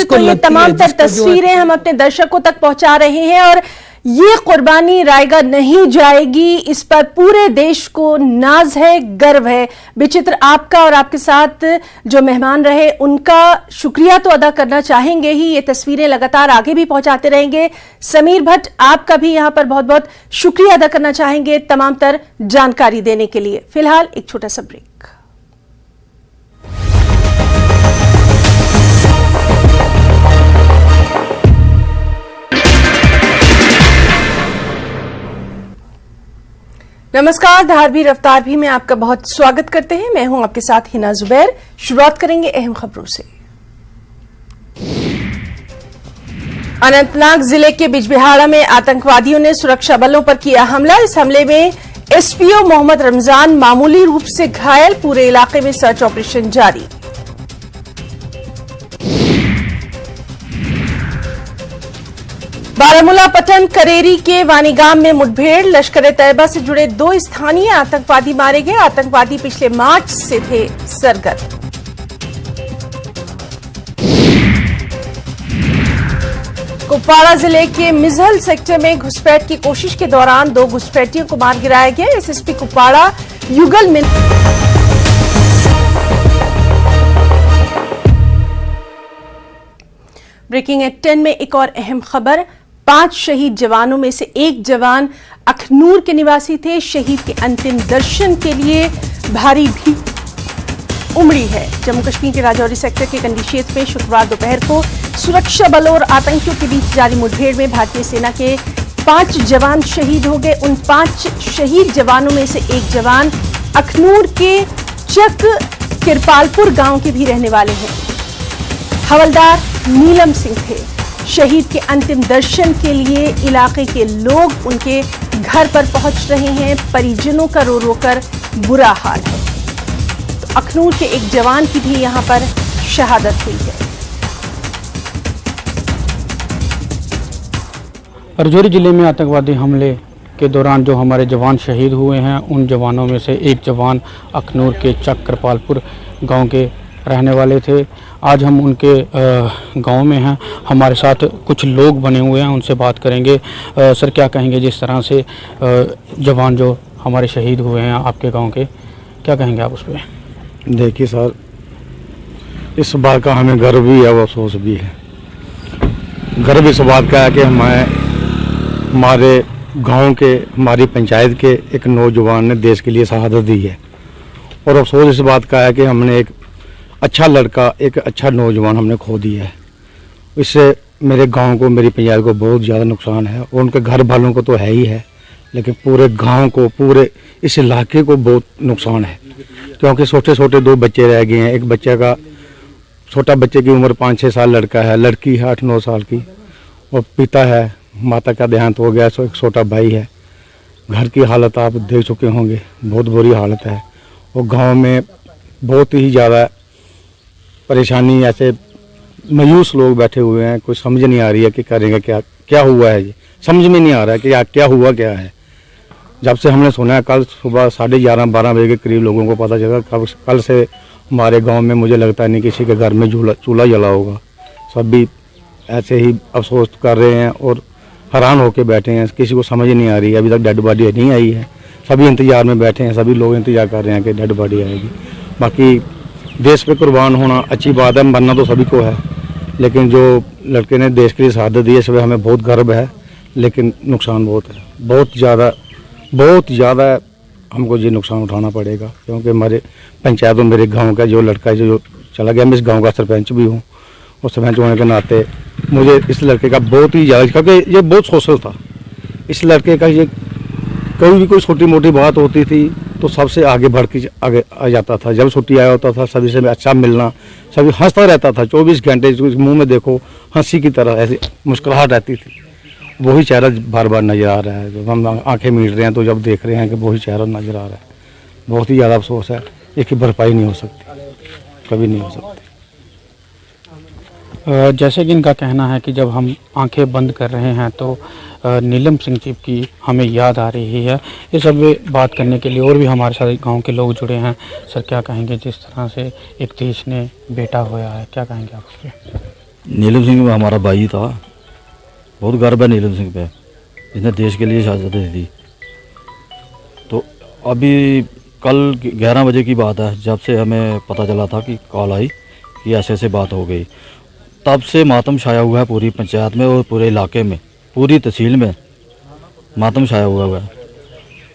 तो ये तमाम तर तस्वीरें हम अपने दर्शकों तक पहुंचा रहे हैं और ये कुर्बानी रायगढ़ नहीं जाएगी, इस पर पूरे देश को नाज है, गर्व है। विचित्र, आपका और आपके साथ जो मेहमान रहे उनका शुक्रिया तो अदा करना चाहेंगे ही, ये तस्वीरें लगातार आगे भी पहुंचाते रहेंगे। समीर भट्ट, आपका भी यहां पर बहुत बहुत शुक्रिया अदा करना चाहेंगे तमाम तर जानकारी देने के लिए। फिलहाल एक छोटा सा ब्रेक। नमस्कार, धारवी रफ्तार भी में आपका बहुत स्वागत करते हैं। मैं हूं आपके साथ हिना जुबैर। शुरुआत करेंगे अहम खबरों से। अनंतनाग जिले के बिजबिहाड़ा में आतंकवादियों ने सुरक्षा बलों पर किया हमला। इस हमले में SPO मोहम्मद रमजान मामूली रूप से घायल। पूरे इलाके में सर्च ऑपरेशन जारी। बारामूला पटन करेरी के वानीगाम में मुठभेड़, लश्कर तैयबा से जुड़े 2 स्थानीय आतंकवादी मारे गए। आतंकवादी पिछले मार्च से थे सरगर्म। कुपवाड़ा जिले के मिजहल सेक्टर में घुसपैठ की कोशिश के दौरान 2 घुसपैठियों को मार गिराया गया। एसएसपी कुपवाड़ा युगल में ब्रेकिंग एट 10 में एक और अहम खबर। 5 शहीद जवानों में से एक जवान अखनूर के निवासी थे। शहीद के अंतिम दर्शन के लिए भारी भीड़ उमड़ी है। जम्मू कश्मीर के राजौरी सेक्टर के कंडी क्षेत्र में शुक्रवार दोपहर को सुरक्षा बलों और आतंकियों के बीच जारी मुठभेड़ में भारतीय सेना के 5 जवान शहीद हो गए। उन 5 शहीद जवानों में से एक जवान अखनूर के चक किरपालपुर गांव के भी रहने वाले हैं। हवलदार नीलम सिंह थे। शहीद के अंतिम दर्शन के लिए इलाके के लोग उनके घर पर पहुंच रहे हैं। परिजनों का रो रो कर बुरा हाल है। तो अखनूर के एक जवान की भी यहां पर शहादत हुई है। राजौरी जिले में आतंकवादी हमले के दौरान जो हमारे जवान शहीद हुए हैं, उन जवानों में से एक जवान अखनूर के चक कृपालपुर गांव के रहने वाले थे। आज हम उनके गांव में हैं। हमारे साथ कुछ लोग बने हुए हैं, उनसे बात करेंगे। सर, क्या कहेंगे जिस तरह से जवान जो हमारे शहीद हुए हैं आपके गांव के, क्या कहेंगे आप उस पर? देखिए सर, इस बात का हमें गर्व भी है और अफसोस भी है। गर्व इस बात का है कि हमारे गांव के, हमारी पंचायत के एक नौजवान ने देश के लिए शहादत दी है, और अफसोस इस बात का है कि हमने एक अच्छा लड़का, एक अच्छा नौजवान हमने खो दिया है। इससे मेरे गांव को, मेरी पंचायत को बहुत ज़्यादा नुकसान है, और उनके घर वालों को तो है ही है, लेकिन पूरे गांव को, पूरे इस इलाके को बहुत नुकसान है। क्योंकि छोटे छोटे 2 बच्चे रह गए हैं। एक बच्चे का, छोटा बच्चे की उम्र 5-6 साल लड़का है, लड़की है 8-9 साल की, और पिता है, माता का देहांत हो गया, एक छोटा भाई है। घर की हालत आप देख चुके होंगे, बहुत बुरी हालत है। और गांव में बहुत ही ज़्यादा परेशानी, ऐसे मायूस लोग बैठे हुए हैं। कुछ समझ नहीं आ रही है कि करेंगे क्या, क्या हुआ है, ये समझ में नहीं आ रहा है कि क्या हुआ क्या है। जब से हमने सुना है, कल सुबह 11:30-12 बजे के करीब लोगों को पता चला। कल से हमारे गांव में मुझे लगता नहीं किसी के घर में चूल्हा जला होगा। सभी ऐसे ही अफसोस कर रहे हैं और हैरान होकर बैठे हैं। किसी को समझ नहीं आ रही है, अभी तक डेड बॉडी नहीं आई है। सभी इंतजार में बैठे हैं, सभी लोग इंतजार कर रहे हैं कि डेड बॉडी आएगी। बाकी देश पे कुर्बान होना अच्छी बात है, मरना तो सभी को है, लेकिन जो लड़के ने देश के लिए शहादत दी है, इस पर हमें बहुत गर्व है। लेकिन नुकसान बहुत है, बहुत ज़्यादा हमको ये नुकसान उठाना पड़ेगा, क्योंकि हमारे पंचायत और मेरे गांव का जो लड़का है जो चला गया। मैं इस गांव का सरपंच भी हूँ, और सरपंच होने के नाते मुझे इस लड़के का बहुत ही ज़्यादा, क्योंकि ये बहुत सोशल था। इस लड़के का ये कभी भी कोई छोटी मोटी बात होती थी तो सबसे आगे बढ़ के आगे आ जाता था। जब छुट्टी आया होता था, सभी से अच्छा मिलना, सभी हंसता रहता था 24 घंटे। मुंह में देखो हंसी की तरह ऐसी मुस्कुराहट रहती थी। वही चेहरा बार बार नज़र आ रहा है। जब हम आंखें मीट रहे हैं तो जब देख रहे हैं कि वही चेहरा नज़र आ रहा है, बहुत ही ज़्यादा अफसोस है। एक भरपाई नहीं हो सकती, कभी नहीं हो सकती। जैसे कि इनका कहना है कि जब हम आंखें बंद कर रहे हैं तो नीलम सिंह जी की हमें याद आ रही है। ये सब बात करने के लिए और भी हमारे साथ गांव के लोग जुड़े हैं। सर, क्या कहेंगे जिस तरह से एक देश ने बेटा होया है, क्या कहेंगे आप उस पर? नीलम सिंह हमारा भाई था, बहुत गर्व है नीलम सिंह पे, जिसने देश के लिए शहादत दी थी। तो अभी कल 11 बजे की बात है, जब से हमें पता चला था कि कॉल आई कि ऐसे बात हो गई, तब से मातम छाया हुआ है पूरी पंचायत में और पूरे इलाके में, पूरी तहसील में मातम छाया हुआ है।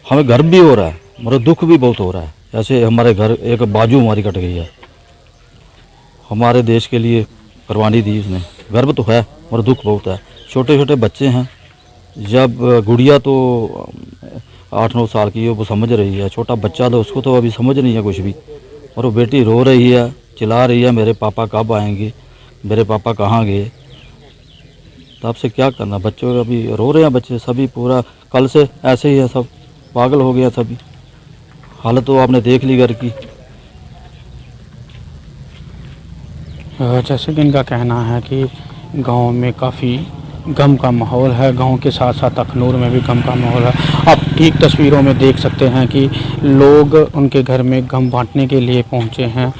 हमें गर्व भी हो रहा है, मगर दुख भी बहुत हो रहा है। ऐसे हमारे घर एक बाजू हमारी कट गई है। हमारे देश के लिए कुर्बानी दी उसने, गर्व तो है मगर दुख बहुत है। छोटे छोटे बच्चे हैं, जब गुड़िया तो 8-9 साल की है, वो समझ रही है। छोटा बच्चा तो उसको तो अभी समझ नहीं है कुछ भी, और वो बेटी रो रही है, चिल्ला रही है, मेरे पापा कब आएंगे, मेरे पापा कहाँ गए। तो आपसे क्या करना, बच्चों अभी रो रहे हैं बच्चे सभी। पूरा कल से ऐसे ही है, सब पागल हो गया सभी। हालत तो आपने देख ली घर की। जैसे कि इनका कहना है कि गांव में काफ़ी गम का माहौल है। गांव के साथ साथ अखनूर में भी गम का माहौल है। आप ठीक तस्वीरों में देख सकते हैं कि लोग उनके घर में गम बांटने के लिए पहुंचे हैं।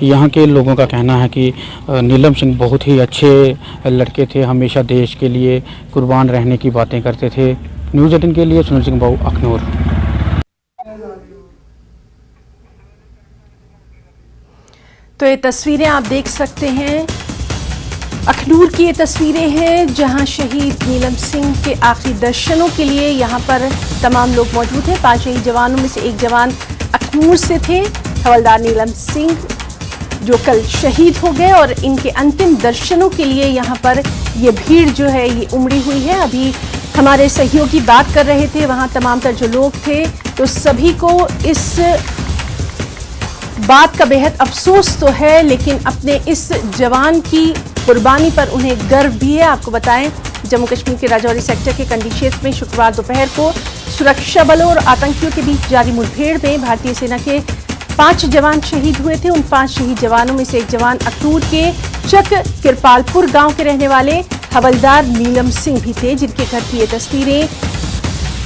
यहाँ के लोगों का कहना है कि नीलम सिंह बहुत ही अच्छे लड़के थे, हमेशा देश के लिए कुर्बान रहने की बातें करते थे। न्यूज़ 18 के लिए सुनील सिंह बाबू, अखनूर। तो ये तस्वीरें आप देख सकते हैं, अखनूर की ये तस्वीरें हैं जहां शहीद नीलम सिंह के आखिरी दर्शनों के लिए यहां पर तमाम लोग मौजूद हैं। 5 शहीद जवानों में से एक जवान अखनूर से थे, हवलदार नीलम सिंह, जो कल शहीद हो गए, और इनके अंतिम दर्शनों के लिए यहां पर ये भीड़ जो है ये उमड़ी हुई है। अभी हमारे सहयोगी बात कर रहे थे, वहां तमाम तर जो लोग थे, तो सभी को इस बात का बेहद अफसोस तो है, लेकिन अपने इस जवान की कुर्बानी पर उन्हें गर्व भी है। आपको बताएं, जम्मू कश्मीर के राजौरी सेक्टर के कंडी क्षेत्र में शुक्रवार दोपहर को सुरक्षा बलों और आतंकियों के बीच जारी मुठभेड़ में भारतीय सेना के 5 जवान शहीद हुए थे। उन 5 शहीद जवानों में से एक जवान अखनूर के चक किरपालपुर गांव के रहने वाले हवलदार नीलम सिंह भी थे, जिनके घर की ये तस्वीरें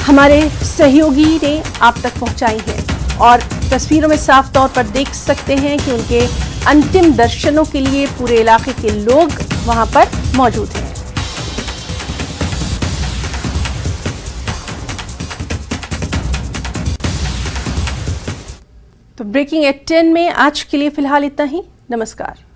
हमारे सहयोगी ने आप तक पहुंचाई हैं। और तस्वीरों में साफ तौर पर देख सकते हैं कि उनके अंतिम दर्शनों के लिए पूरे इलाके के लोग वहां पर मौजूद हैं। तो ब्रेकिंग एट 10 में आज के लिए फिलहाल इतना ही। नमस्कार।